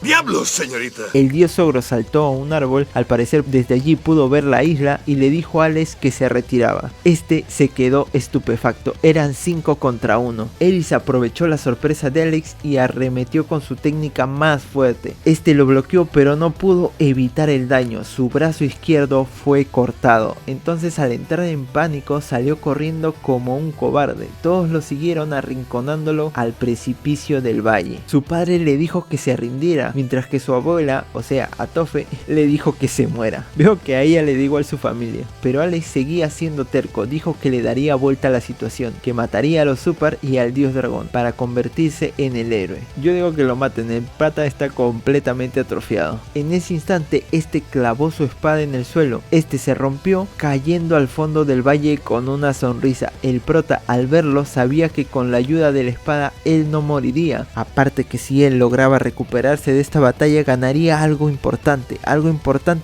S2: ¡Diablos, señorita!
S1: El dios ogro saltó a un árbol, al parecer desde allí pudo ver la isla y le dijo a Alex que se retiraba. Este se quedó estupefacto, eran 5 contra 1. Aerys aprovechó la sorpresa de Alex y arremetió con su técnica más fuerte. Este lo bloqueó pero no pudo evitar el daño, su brazo izquierdo fue cortado. Entonces al entrar en pánico salió corriendo como un cobarde. Todos lo siguieron arrinconándolo al precipicio del valle. Su padre le dijo que se rindiera, mientras que su abuela, o sea Atofe, le dijo que se muera. Veo que a ella le da igual su familia, pero Alex seguía siendo terco, dijo que le daría vuelta a la situación, que mataría a los super y al dios dragón para convertirse en el héroe. Yo digo que lo maten, el prota está completamente atrofiado. En ese instante este clavó su espada en el suelo, este se rompió cayendo al fondo del valle con una sonrisa. El prota al verlo sabía que con la ayuda de la espada él no moriría, aparte que si él lograba recuperarse de esta batalla ganaría algo importante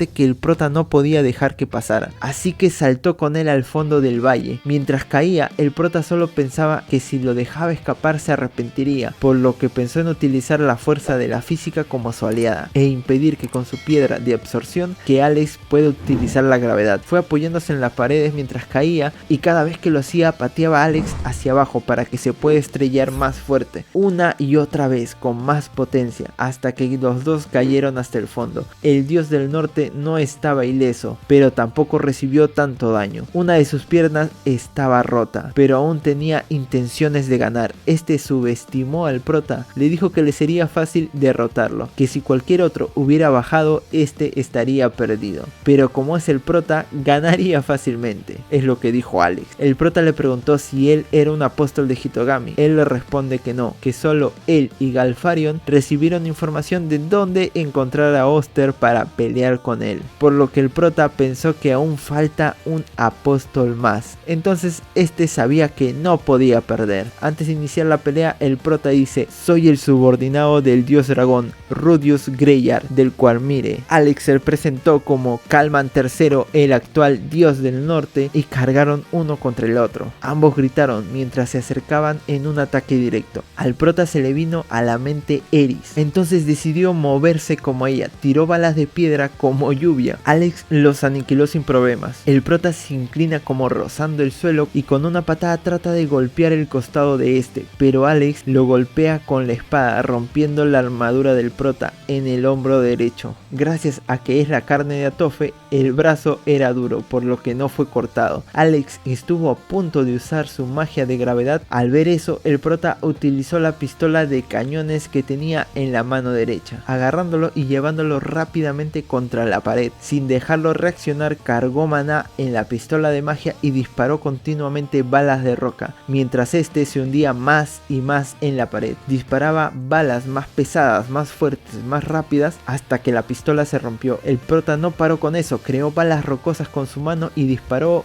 S1: que el prota no podía dejar que pasara. Así que saltó con él al fondo del valle. Mientras caía, el prota solo pensaba que si lo dejaba escapar se arrepentiría, por lo que pensó en utilizar la fuerza de la física como su aliada e impedir que con su piedra de absorción que Alex pueda utilizar la gravedad. Fue apoyándose en las paredes mientras caía y cada vez que lo hacía pateaba a Alex hacia abajo para que se pueda estrellar más fuerte, una y otra vez con más potencia, hasta que los dos cayeron hasta el fondo. El dios del norte no estaba ileso, pero tampoco recibió tanto daño. Una de sus piernas estaba rota, pero aún tenía intenciones de ganar. Este subestimó al prota, le dijo que le sería fácil derrotarlo, que si cualquier otro hubiera bajado, este estaría perdido. Pero como es el prota, ganaría fácilmente, es lo que dijo Alex. El prota le preguntó si él era un apóstol de Hitogami. Él le responde que no, que solo él y Galfarion recibieron información de dónde encontrar a Oster para pelear con él, por lo que el prota pensó que aún falta un apóstol más. Entonces este sabía que no podía perder. Antes de iniciar la pelea, el prota dice: soy el subordinado del dios dragón Rudius Greyar, del cual mire. Alex se presentó como Kalman III, el actual dios del norte, y cargaron uno contra el otro. Ambos gritaron mientras se acercaban en un ataque directo. Al prota se le vino a la mente Aerys, entonces decidió moverse como ella, tiró balas de piedra como lluvia. Alex los aniquiló sin problemas. El prota se inclina como rozando el suelo y con una patada trata de golpear el costado de este, pero Alex lo golpea con la espada, rompiendo la armadura del prota en el hombro derecho. Gracias a que es la carne de Atofe, el brazo era duro, por lo que no fue cortado. Alex estuvo a punto de usar su magia de gravedad. Al ver eso, el prota utilizó la pistola de cañones que tenía en la mano derecha, agarrándolo y llevándolo rápidamente contra la pared. Sin dejarlo reaccionar, cargó maná en la pistola de magia y disparó continuamente balas de roca, mientras este se hundía más y más en la pared. Disparaba balas más pesadas, más fuertes, más rápidas, hasta que la pistola se rompió. El prota no paró con eso, creó balas rocosas con su mano y disparó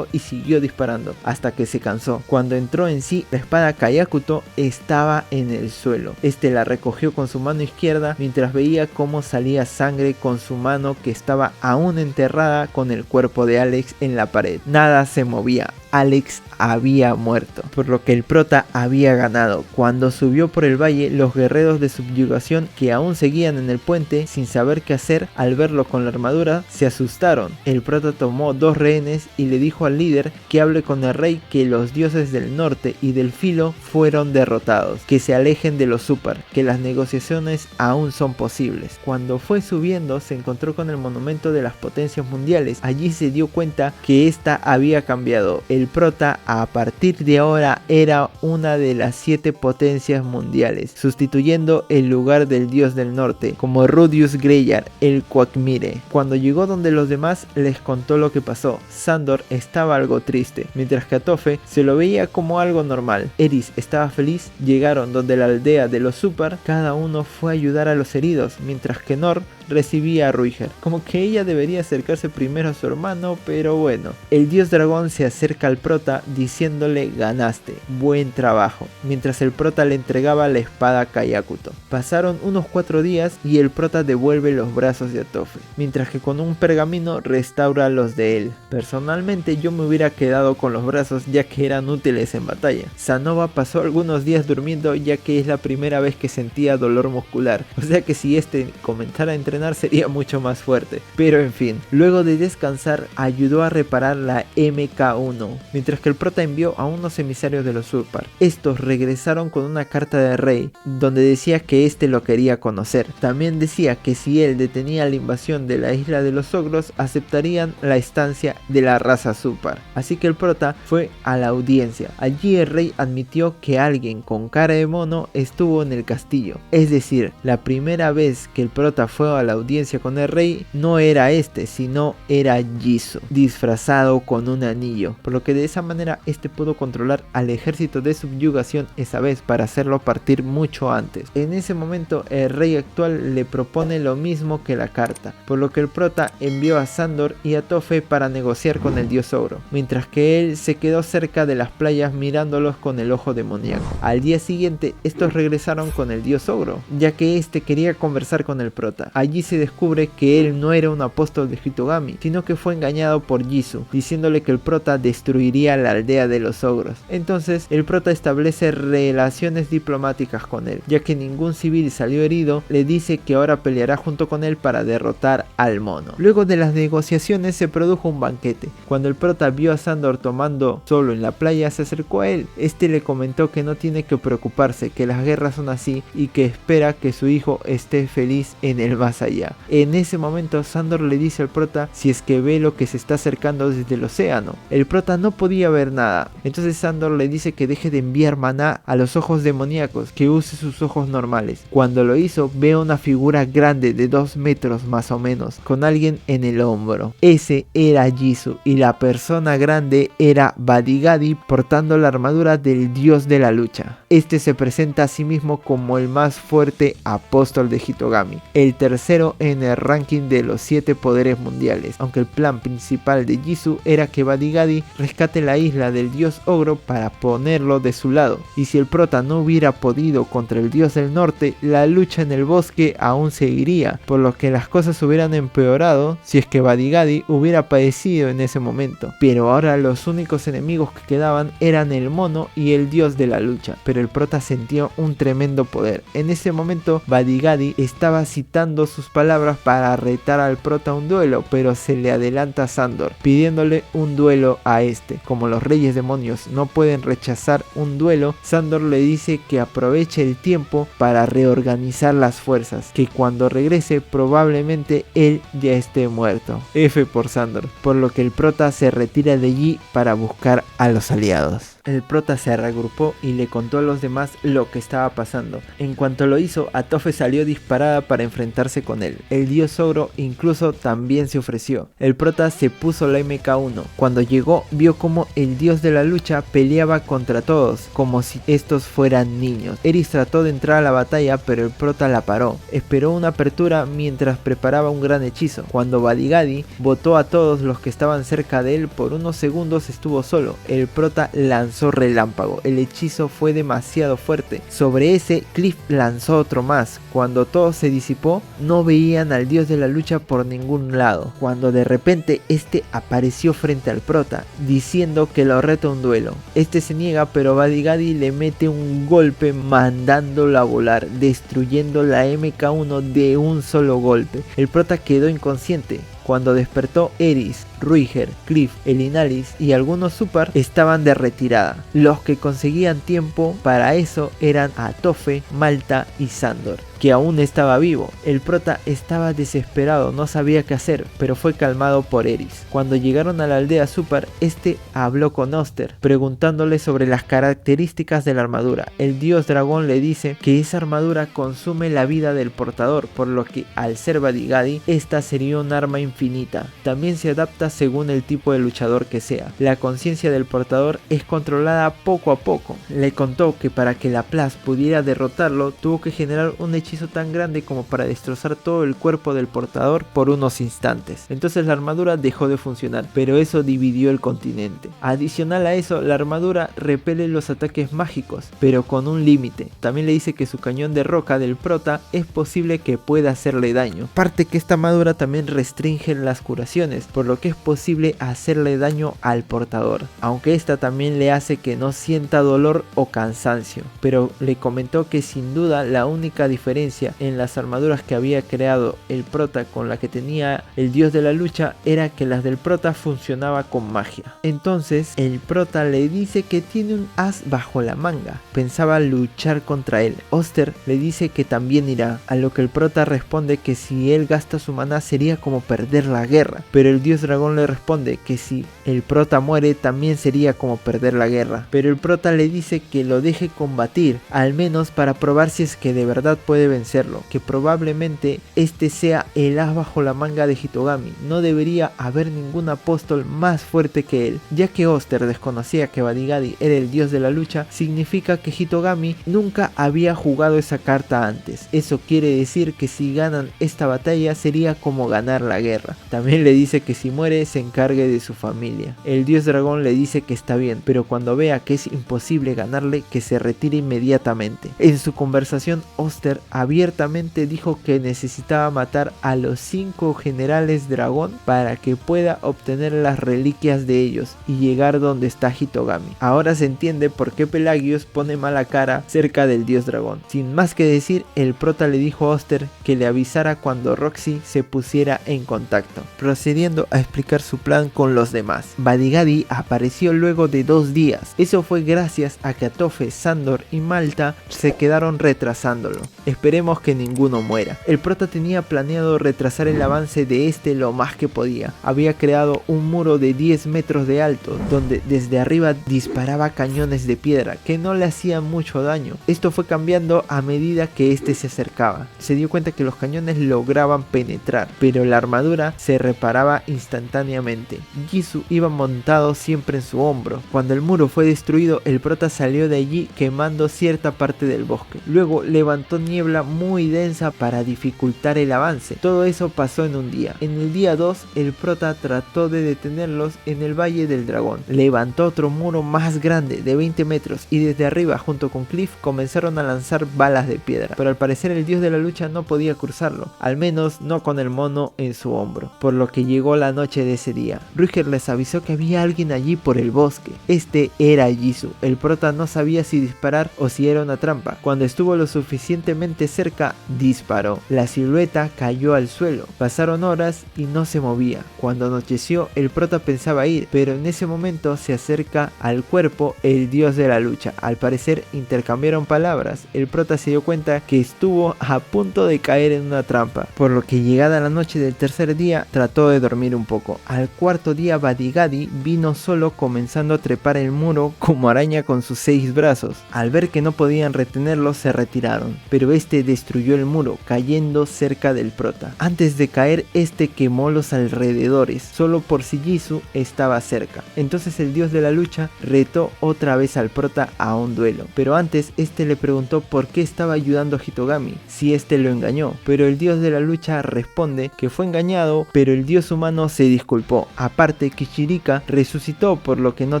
S1: y siguió disparando hasta que se cansó. Cuando entró en sí, la espada Kyakuto estaba en el suelo. Este la recogió con su mano izquierda mientras veía cómo salía sangre con su mano que estaba aún enterrada con el cuerpo de Alex en la pared. Nada se movía. Alex había muerto, por lo que el prota había ganado. Cuando subió por el valle, los guerreros de subyugación que aún seguían en el puente sin saber qué hacer al verlo con la armadura se asustaron. El prota tomó 2 rehenes y le dijo al líder que hable con el rey que los dioses del norte y del filo fueron derrotados, que se alejen de los super, que las negociaciones aún son posibles. Cuando fue subiendo se encontró con el monumento de las potencias mundiales. Allí se dio cuenta que esta había cambiado. El prota a partir de ahora era una de las 7 potencias mundiales, sustituyendo el lugar del dios del norte, como Rudius Greyar, el Quagmire. Cuando llegó donde los demás les contó lo que pasó. Sandor estaba algo triste, mientras que a Tophe se lo veía como algo normal. Eris estaba feliz. Llegaron donde la aldea de los super, cada uno fue a ayudar a los heridos, mientras que Nor recibía a Ruiger. Como que ella debería acercarse primero a su hermano, pero bueno. El dios dragón se acerca al prota diciéndole: ganaste, buen trabajo, mientras el prota le entregaba la espada Kyakuto. Pasaron unos 4 días y el prota devuelve los brazos de Tophe, mientras que con un pergamino restaura los de él. Personalmente yo me hubiera quedado con los brazos ya que eran útiles en batalla. Sanova pasó algunos días durmiendo ya que es la primera vez que sentía dolor muscular, o sea que si este comenzara a entrenar sería mucho más fuerte. Pero en fin, luego de descansar ayudó a reparar la MK1, mientras que el prota envió a unos emisarios de los Surpar. Estos regresaron con una carta del rey donde decía que este lo quería conocer. También decía que si él detenía la invasión de la isla de los ogros aceptarían la estancia de la raza Surpar. Así que el prota fue a la audiencia. Allí el rey admitió que alguien con cara de mono estuvo en el castillo. Es decir, la primera vez que el prota fue a la audiencia con el rey no era este, sino era Jisoo, disfrazado con un anillo, por lo que de esa manera este pudo controlar al ejército de subyugación esa vez para hacerlo partir mucho antes. En ese momento el rey actual le propone lo mismo que la carta, por lo que el prota envió a Sandor y a Tophe para negociar con el dios ogro, mientras que él se quedó cerca de las playas mirándolos con el ojo demoníaco. Al día siguiente estos regresaron con el dios ogro, ya que este quería conversar con el prota. Allí se descubre que él no era un apóstol de Hitogami, sino que fue engañado por Jisoo, diciéndole que el prota destruiría la aldea de los ogros. Entonces el prota establece relaciones diplomáticas con él, ya que ningún civil salió herido. Le dice que ahora peleará junto con él para derrotar al mono. Luego de las negociaciones se produjo un banquete. Cuando el prota vio a Sandor tomando solo en la playa, se acercó a él. Este le comentó que no tiene que preocuparse, que las guerras son así y que espera que su hijo esté feliz en el más allá. En ese momento Sandor le dice al prota si es que ve lo que se está acercando desde el océano. El prota no podía ver nada, entonces Sandor le dice que deje de enviar maná a los ojos demoníacos, que use sus ojos normales. Cuando lo hizo, ve una figura grande de 2 metros más o menos, con alguien en el hombro. Ese era Jisoo y la persona grande era Badigadi portando la armadura del dios de la lucha. Este se presenta a sí mismo como el más fuerte apóstol de Hitogami, el tercero en el ranking de los 7 poderes mundiales, aunque el plan principal de Jisoo era que Badigadi rescate la isla del dios ogro para ponerlo de su lado, y si el prota no hubiera podido contra el dios del norte, la lucha en el bosque aún seguiría, por lo que las cosas hubieran empeorado si es que Badigadi hubiera padecido en ese momento. Pero ahora los únicos enemigos que quedaban eran el mono y el dios de la lucha, pero el prota sentía un tremendo poder. En ese momento Badigadi estaba citando sus palabras para retar al prota a un duelo, pero se le adelanta a Sandor pidiéndole un duelo a este. Como los reyes demonios no pueden rechazar un duelo, Sandor le dice que aproveche el tiempo para reorganizar las fuerzas, que cuando regrese probablemente él ya esté muerto. F por Sandor, por lo que el prota se retira de allí para buscar a los aliados. El prota se reagrupó y le contó a los demás lo que estaba pasando. En cuanto lo hizo, Atofe salió disparada para enfrentarse con él. El dios ogro incluso también se ofreció. El prota se puso la MK1. Cuando llegó, vio como el dios de la lucha peleaba contra todos, como si estos fueran niños. Eris trató de entrar a la batalla, pero el prota la paró. Esperó una apertura mientras preparaba un gran hechizo. Cuando Badigadi botó a todos los que estaban cerca de él, por unos segundos estuvo solo. El prota lanzó relámpago. El hechizo fue demasiado fuerte. Sobre ese, Cliff lanzó otro más. Cuando todo se disipó, no veían al dios de la lucha por ningún lado. Cuando de repente este apareció frente al prota, diciendo que lo reta a un duelo. Este se niega, pero Badigadi le mete un golpe mandándolo a volar, destruyendo la MK1 de un solo golpe. El prota quedó inconsciente. Cuando despertó, Eris, Ruiger, Cliff, Elinalis y algunos super estaban de retirada. Los que conseguían tiempo para eso eran Atofe, Malta y Sandor, que aún estaba vivo. El prota estaba desesperado, no sabía qué hacer, pero fue calmado por Eris. Cuando llegaron a la aldea super, este habló con Oster, preguntándole sobre las características de la armadura. El dios dragón le dice que esa armadura consume la vida del portador, por lo que al ser Badigadi, esta sería un arma infinita. También se adapta según el tipo de luchador que sea. La conciencia del portador es controlada poco a poco. Le contó que para que Laplace pudiera derrotarlo, tuvo que generar un hechizo tan grande como para destrozar todo el cuerpo del portador por unos instantes. Entonces la armadura dejó de funcionar, pero eso dividió el continente. Adicional a eso, la armadura repele los ataques mágicos, pero con un límite. También le dice que su cañón de roca del prota es posible que pueda hacerle daño. Aparte que esta armadura también restringe las curaciones, por lo que es posible hacerle daño al portador, aunque esta también le hace que no sienta dolor o cansancio. Pero le comentó que sin duda la única diferencia en las armaduras que había creado el prota con la que tenía el dios de la lucha era que las del prota funcionaba con magia. Entonces el prota le dice que tiene un as bajo la manga, pensaba luchar contra él. Oster le dice que también irá, a lo que el prota responde que si él gasta su maná sería como perder la guerra, pero el dios dragón le responde que si el prota muere también sería como perder la guerra, pero el prota le dice que lo deje combatir, al menos para probar si es que de verdad puede vencerlo, que probablemente este sea el as bajo la manga de Hitogami. No debería haber ningún apóstol más fuerte que él. Ya que Oster desconocía que Badigadi era el dios de la lucha, significa que Hitogami nunca había jugado esa carta antes. Eso quiere decir que si ganan esta batalla sería como ganar la guerra. También le dice que si muere se encargue de su familia. El dios dragón le dice que está bien, pero cuando vea que es imposible ganarle, que se retire inmediatamente. En su conversación, Oster abiertamente dijo que necesitaba matar a los 5 generales dragón para que pueda obtener las reliquias de ellos y llegar donde está Hitogami. Ahora se entiende por qué Pelagius pone mala cara cerca del dios dragón. Sin más que decir, el prota le dijo a Oster que le avisara cuando Roxy se pusiera en contacto, procediendo a explicar su plan con los demás. Badigadi apareció luego de 2 días. Eso fue gracias a que Atofe, Sandor y Malta se quedaron retrasándolo. Esperemos que ninguno muera. El prota tenía planeado retrasar el avance de este lo más que podía. Había creado un muro de 10 metros de alto, donde desde arriba disparaba cañones de piedra que no le hacían mucho daño. Esto fue cambiando a medida que este se acercaba. Se dio cuenta que los cañones lograban penetrar, pero la armadura se reparaba instantáneamente. Jisoo iba montado siempre en su hombro. Cuando el muro fue destruido, el prota salió de allí quemando cierta parte del bosque. Luego levantó niebla muy densa para dificultar el avance. Todo eso pasó en un día. En el día 2, el prota trató de detenerlos en el Valle del Dragón. Levantó otro muro más grande de 20 metros y desde arriba junto con Cliff comenzaron a lanzar balas de piedra, pero al parecer el dios de la lucha no podía cruzarlo, al menos no con el mono en su hombro, por lo que llegó la noche de ese día. Ruiger les avisó que había alguien allí por el bosque. Este era Jisoo. El prota no sabía si disparar o si era una trampa. Cuando estuvo lo suficientemente cerca, disparó. La silueta cayó al suelo. Pasaron horas y no se movía. Cuando anocheció, el prota pensaba ir, pero en ese momento se acerca al cuerpo el dios de la lucha. Al parecer intercambiaron palabras. El prota se dio cuenta que estuvo a punto de caer en una trampa, por lo que llegada la noche del tercer día, día trató de dormir un poco. Al cuarto día Badigadi vino solo, comenzando a trepar el muro como araña con sus 6 brazos. Al ver que no podían retenerlo, se retiraron, pero este destruyó el muro, cayendo cerca del prota. Antes de caer, este quemó los alrededores, solo por si Jisoo estaba cerca. Entonces el dios de la lucha retó otra vez al prota a un duelo, pero antes este le preguntó por qué estaba ayudando a Hitogami, si este lo engañó, pero el dios de la lucha responde que fue engañado, pero el dios humano se disculpó. Aparte, Kichirika resucitó, por lo que no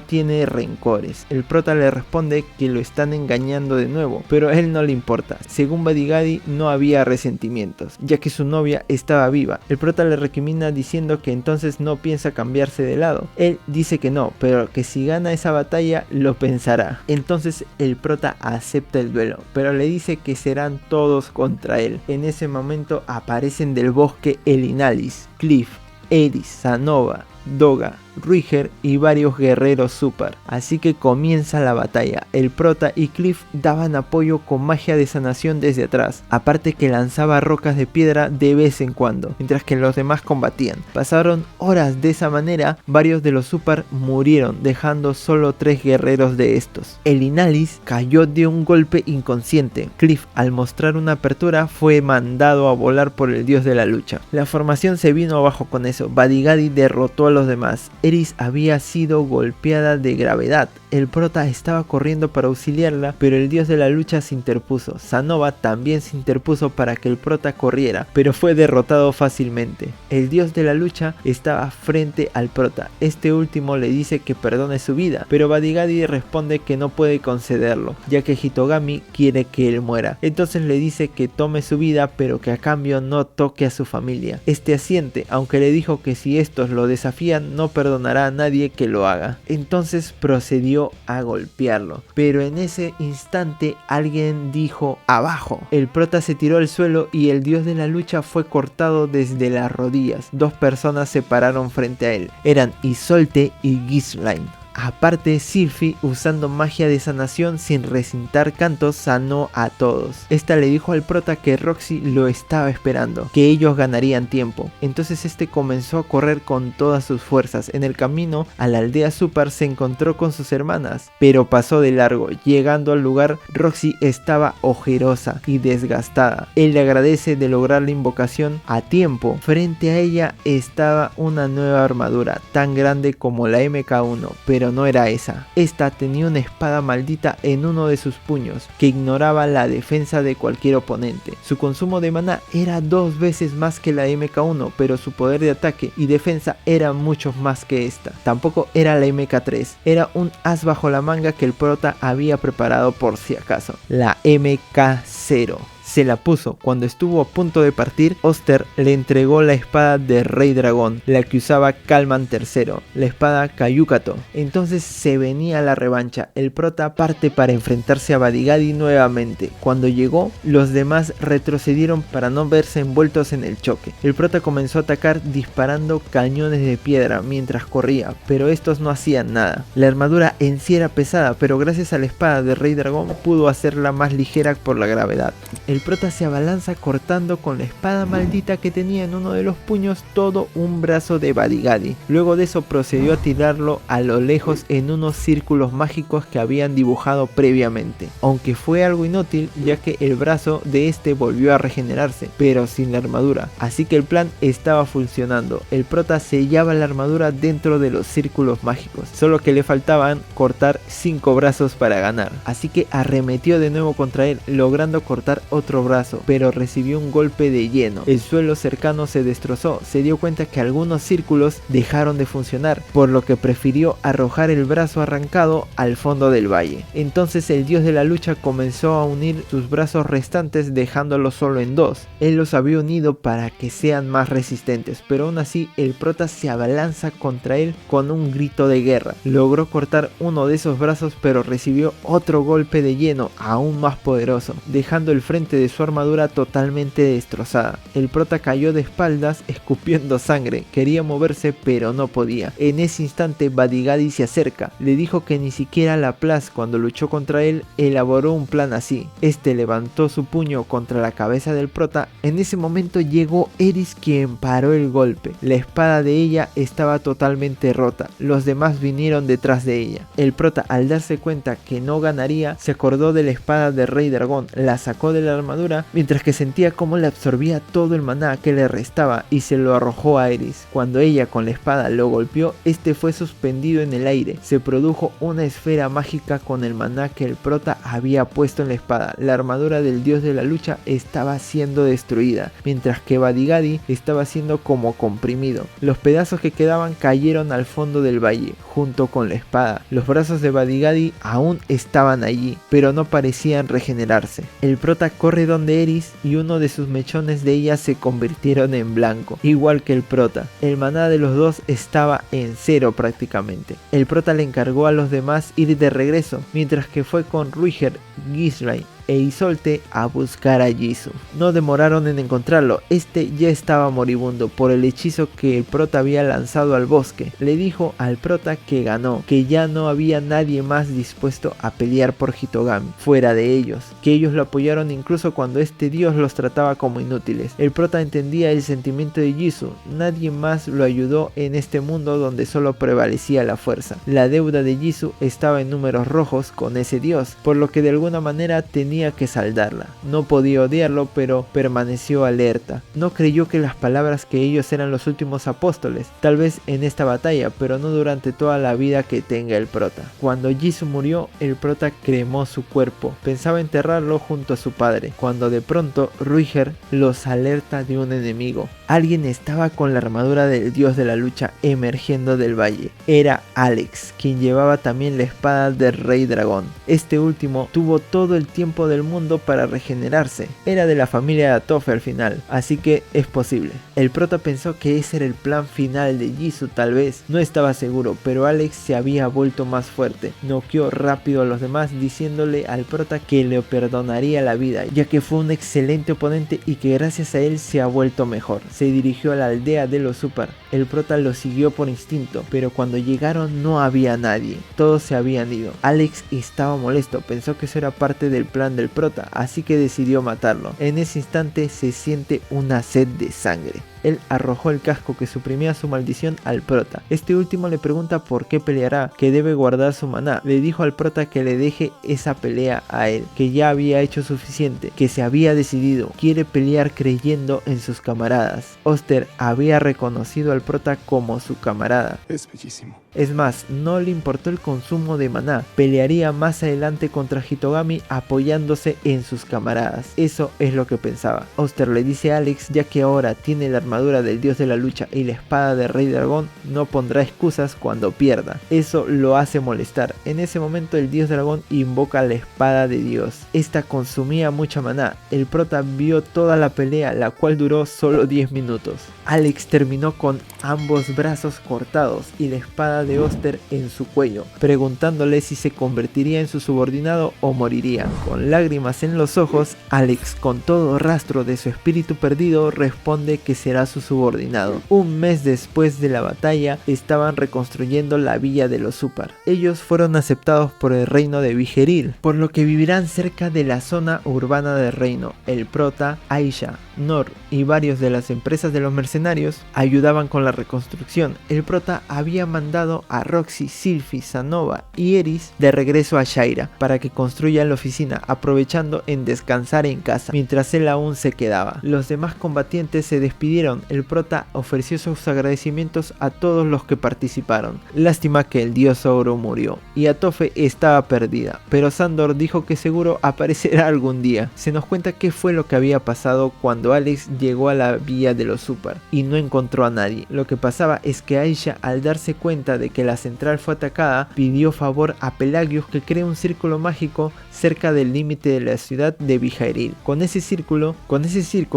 S1: tiene rencores. El prota le responde que lo están engañando de nuevo, pero a él no le importa. Según Badigadi, no había resentimientos, ya que su novia estaba viva. El prota le recrimina diciendo que entonces no piensa cambiarse de lado. Él dice que no, pero que si gana esa batalla lo pensará. Entonces el prota acepta el duelo, pero le dice que serán todos contra él. En ese momento aparecen del bosque el Inalis, Cliff, Eris, Sanova, Doga, Ruiger y varios guerreros super. Así que comienza la batalla. El prota y Cliff daban apoyo con magia de sanación desde atrás, aparte que lanzaba rocas de piedra de vez en cuando, mientras que los demás combatían. Pasaron horas de esa manera, varios de los super murieron, dejando solo 3 guerreros de estos. El Inalis cayó de un golpe inconsciente. Cliff, al mostrar una apertura, fue mandado a volar por el dios de la lucha. La formación se vino abajo con eso. Badigadi derrotó a los demás. Eris había sido golpeada de gravedad. El prota estaba corriendo para auxiliarla, pero el dios de la lucha se interpuso. Sanova también se interpuso para que el prota corriera, pero fue derrotado fácilmente. El dios de la lucha estaba frente al prota. Este último le dice que perdone su vida, pero Badigadi responde que no puede concederlo, ya que Hitogami quiere que él muera. Entonces le dice que tome su vida, pero que a cambio no toque a su familia. Este asiente, aunque le dijo que si estos lo desafían no perdonará a nadie que lo haga. Entonces procedió a golpearlo, pero en ese instante alguien dijo abajo. El prota se tiró al suelo y el dios de la lucha fue cortado desde las rodillas. 2 personas se pararon frente a él, eran Isolte y Ghislaine. Aparte, Sylphie, usando magia de sanación sin recintar cantos, sanó a todos. Esta le dijo al prota que Roxy lo estaba esperando, que ellos ganarían tiempo. Entonces este comenzó a correr con todas sus fuerzas. En el camino a la aldea Super se encontró con sus hermanas, pero pasó de largo. Llegando al lugar, Roxy estaba ojerosa y desgastada. Él le agradece de lograr la invocación a tiempo. Frente a ella estaba una nueva armadura, tan grande como la MK1, pero no era esa. Esta tenía una espada maldita en uno de sus puños, que ignoraba la defensa de cualquier oponente. Su consumo de maná era 2 veces más que la MK1, pero su poder de ataque y defensa era mucho más que esta. Tampoco era la MK3, era un as bajo la manga que el prota había preparado por si acaso. La MK0. Se la puso. Cuando estuvo a punto de partir, Oster le entregó la espada de Rey Dragón, la que usaba Kalman III, la espada Kayukato. Entonces se venía la revancha. El prota parte para enfrentarse a Badigadi nuevamente. Cuando llegó, los demás retrocedieron para no verse envueltos en el choque. El prota comenzó a atacar disparando cañones de piedra mientras corría, pero estos no hacían nada. La armadura en sí era pesada, pero gracias a la espada de Rey Dragón pudo hacerla más ligera por la gravedad. El prota se abalanza cortando con la espada maldita que tenía en uno de los puños todo un brazo de Badigadi. Luego de eso procedió a tirarlo a lo lejos en unos círculos mágicos que habían dibujado previamente, aunque fue algo inútil ya que el brazo de este volvió a regenerarse, pero sin la armadura, así que el plan estaba funcionando. El prota sellaba la armadura dentro de los círculos mágicos, solo que le faltaban cortar 5 brazos para ganar, así que arremetió de nuevo contra él, logrando cortar otro brazo, pero recibió un golpe de lleno. El suelo cercano se destrozó. Se dio cuenta que algunos círculos dejaron de funcionar, por lo que prefirió arrojar el brazo arrancado al fondo del valle. Entonces el dios de la lucha comenzó a unir sus brazos restantes, dejándolos solo en 2. Él los había unido para que sean más resistentes, pero aún así el prota se abalanza contra él con un grito de guerra. Logró cortar uno de esos brazos, pero recibió otro golpe de lleno aún más poderoso, dejando el frente de su armadura totalmente destrozada. El prota cayó de espaldas escupiendo sangre, quería moverse pero no podía. En ese instante Badigadi se acerca, le dijo que ni siquiera Laplace cuando luchó contra él elaboró un plan así. Este levantó su puño contra la cabeza del prota. En ese momento llegó Eris, quien paró el golpe. La espada de ella estaba totalmente rota, los demás vinieron detrás de ella. El prota, al darse cuenta que no ganaría, se acordó de la espada del Rey Dragón, la sacó de la armadura mientras que sentía cómo le absorbía todo el maná que le restaba y se lo arrojó a Eris. Cuando ella con la espada lo golpeó, este fue suspendido en el aire. Se produjo una esfera mágica con el maná que el prota había puesto en la espada. La armadura del dios de la lucha estaba siendo destruida, mientras que Badigadi estaba siendo como comprimido. Los pedazos que quedaban cayeron al fondo del valle, junto con la espada. Los brazos de Badigadi aún estaban allí, pero no parecían regenerarse. El prota corre donde Eris y uno de sus mechones de ella se convirtieron en blanco, igual que el prota. El maná de los dos estaba en cero prácticamente. El prota le encargó a los demás ir de regreso, mientras que fue con Ruiger, Gizray e Isolde a buscar a Jisoo. No demoraron en encontrarlo, este ya estaba moribundo por el hechizo que el prota había lanzado al bosque. Le dijo al prota que ganó, que ya no había nadie más dispuesto a pelear por Hitogami fuera de ellos, que ellos lo apoyaron incluso cuando este dios los trataba como inútiles. El prota entendía el sentimiento de Jisoo, nadie más lo ayudó en este mundo donde solo prevalecía la fuerza. La deuda de Jisoo estaba en números rojos con ese dios, por lo que de alguna manera tenía que saldarla. No podía odiarlo, pero permaneció alerta. No creyó que las palabras que ellos eran los últimos apóstoles, tal vez en esta batalla, pero no durante toda la vida que tenga el prota. Cuando Jisoo murió, el prota cremó su cuerpo. Pensaba enterrarlo junto a su padre, cuando de pronto Ruiger los alerta de un enemigo. Alguien estaba con la armadura del dios de la lucha emergiendo del valle. Era Alex, quien llevaba también la espada del Rey Dragón. Este último tuvo todo el tiempo del mundo para regenerarse. Era de la familia de Atofe al final, así que es posible. El prota pensó que ese era el plan final de Jisoo, tal vez. No estaba seguro, pero Alex se había vuelto más fuerte. Noqueó rápido a los demás diciéndole al prota que le perdonaría la vida, ya que fue un excelente oponente y que gracias a él se ha vuelto mejor. Se dirigió a la aldea de los Super. El prota lo siguió por instinto, pero cuando llegaron no había nadie. Todos se habían ido. Alex estaba molesto, pensó que eso era parte del plan del prota, así que decidió matarlo. En ese instante se siente una sed de sangre. Él arrojó el casco que suprimía su maldición al prota. Este último le pregunta por qué peleará, que debe guardar su maná. Le dijo al prota que le deje esa pelea a él, que ya había hecho suficiente, que se había decidido, quiere pelear creyendo en sus camaradas. Oster había reconocido al prota como su camarada.
S2: Es bellísimo.
S1: Es más, no le importó el consumo de maná, pelearía más adelante contra Hitogami apoyándose en sus camaradas. Eso es lo que pensaba. Oster le dice a Alex, ya que ahora tiene la armadura del dios de la lucha y la espada del Rey Dragón, no pondrá excusas cuando pierda. Eso lo hace molestar. En ese momento el dios dragón invoca la espada de Dios. Esta consumía mucha maná. El prota vio toda la pelea, la cual duró solo 10 minutos. Alex terminó con ambos brazos cortados y la espada de Oster en su cuello, preguntándole si se convertiría en su subordinado o moriría. Con lágrimas en los ojos, Alex, con todo rastro de su espíritu perdido, responde que será su subordinado. Un mes después de la batalla, estaban reconstruyendo la villa de los Super. Ellos fueron aceptados por el reino de Vigeril, por lo que vivirán cerca de la zona urbana del reino. El prota, Aisha, Nor y varios de las empresas de los mercenarios ayudaban con la reconstrucción. El prota había mandado a Roxy, Sylphie, Sanova y Eris de regreso a Shaira para que construyan la oficina, aprovechando en descansar en casa mientras él aún se quedaba. Los demás combatientes se despidieron. El prota ofreció sus agradecimientos a todos los que participaron. Lástima que el dios ogro murió y Atofe estaba perdida, pero Sandor dijo que seguro aparecerá algún día. Se nos cuenta qué fue lo que había pasado cuando cuando Alex llegó a la vía de los Super y no encontró a nadie. Lo que pasaba es que Aisha, al darse cuenta de que la central fue atacada, pidió favor a Pelagius que cree un círculo mágico cerca del límite de la ciudad de Bijairil. Con ese círculo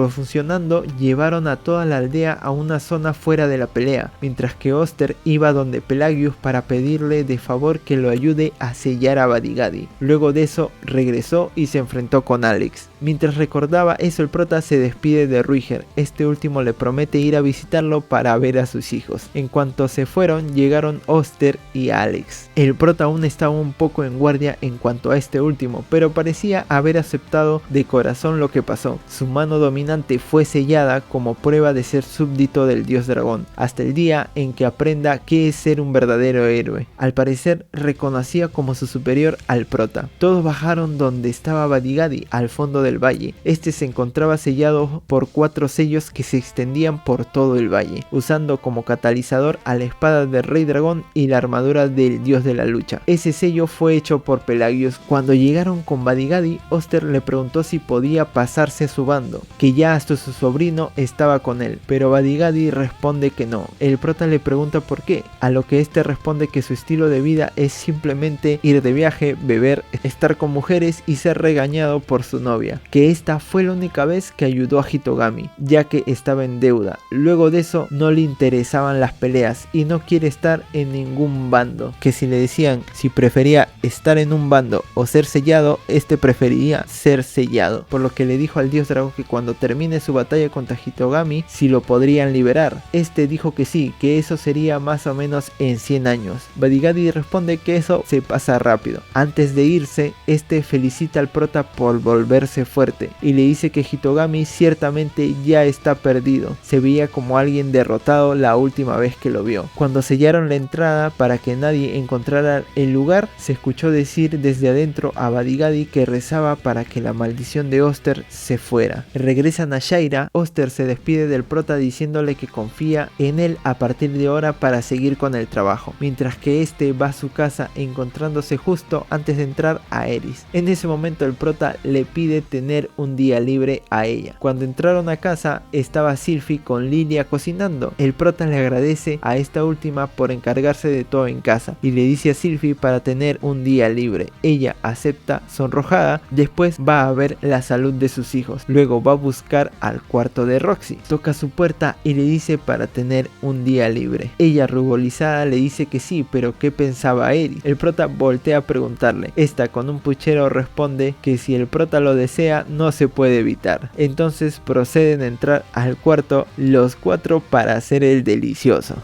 S1: funcionando, llevaron a toda la aldea a una zona fuera de la pelea, mientras que Oster iba donde Pelagius para pedirle de favor que lo ayude a sellar a Badigadi. Luego de eso regresó y se enfrentó con Alex. Mientras recordaba eso, el prota se despide de Ruiger. Este último le promete ir a visitarlo para ver a sus hijos. En cuanto se fueron, llegaron Oster y Alex. El prota aún estaba un poco en guardia en cuanto a este último, pero parecía haber aceptado de corazón lo que pasó. Su mano dominante fue sellada como prueba de ser súbdito del dios dragón, hasta el día en que aprenda qué es ser un verdadero héroe. Al parecer reconocía como su superior al prota. Todos bajaron donde estaba Badigadi, al fondo del valle. Este se encontraba sellado por 4 sellos que se extendían por todo el valle, usando como catalizador a la espada del rey dragón y la armadura del dios de la lucha. Ese sello fue hecho por Pelagius. Cuando llegaron con Badigadi, Oster le preguntó si podía pasarse a su bando, que ya hasta su sobrino estaba con él, pero Badigadi responde que no. El prota le pregunta por qué, a lo que este responde que su estilo de vida es simplemente ir de viaje, beber, estar con mujeres y ser regañado por su novia, que esta fue la única vez que ayudó a Hitogami, ya que estaba en deuda. Luego de eso no le interesaban las peleas y no quiere estar en ningún bando, que si le decían si prefería estar en un bando o ser sellado, este prefería ser sellado, por lo que le dijo al dios dragón que cuando termine su batalla contra Hitogami si lo podrían liberar. Este dijo que sí, que eso sería más o menos en 100 años. Badigadi responde que eso se pasa rápido. Antes de irse, este felicita al prota por volverse fuerte y le dice que Hitogami ciertamente ya está perdido. Se veía como alguien derrotado la última vez que lo vio. Cuando sellaron la entrada para que nadie encontrara el lugar, se escuchó decir desde adentro a Badigadi que rezaba para que la maldición de Oster se fuera. Regresan a Shaira. Oster se despide del prota diciéndole que confía en él a partir de ahora para seguir con el trabajo, mientras que este va a su casa encontrándose justo antes de entrar a Eris. En ese momento el prota le pide tener un día libre a ella. Cuando entraron a casa estaba Sylphie con Lilia cocinando. El prota le agradece a esta última por encargarse de todo en casa y le dice a Sylphie para tener un día libre. Ella acepta sonrojada. Después va a ver la salud de sus hijos. Luego va a buscar al cuarto de Roxy. Toca su puerta y le dice para tener un día libre. Ella ruborizada le dice que sí, pero ¿qué pensaba Eris? El prota voltea a preguntarle. Esta con un puchero responde que si el prota lo desea no se puede evitar. Entonces proceden a entrar al cuarto los 4 para hacer el delicioso.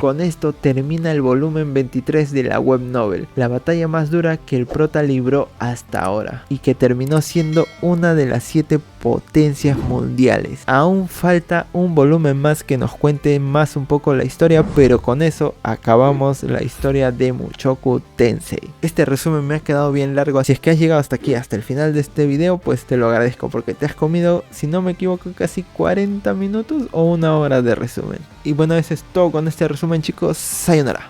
S1: Con esto termina el volumen 23 de la web novel, la batalla más dura que el prota libró hasta ahora y que terminó siendo una de las 7 potencias mundiales. Aún falta un volumen más que nos cuente más un poco la historia, pero con eso acabamos la historia de Mushoku Tensei. Este resumen me ha quedado bien largo, si es que has llegado hasta aquí, hasta el final de este video, pues te lo agradezco porque te has comido, si no me equivoco, casi 40 minutos o 1 hora de resumen. Y bueno, eso es todo con este resumen, chicos. Sayonara.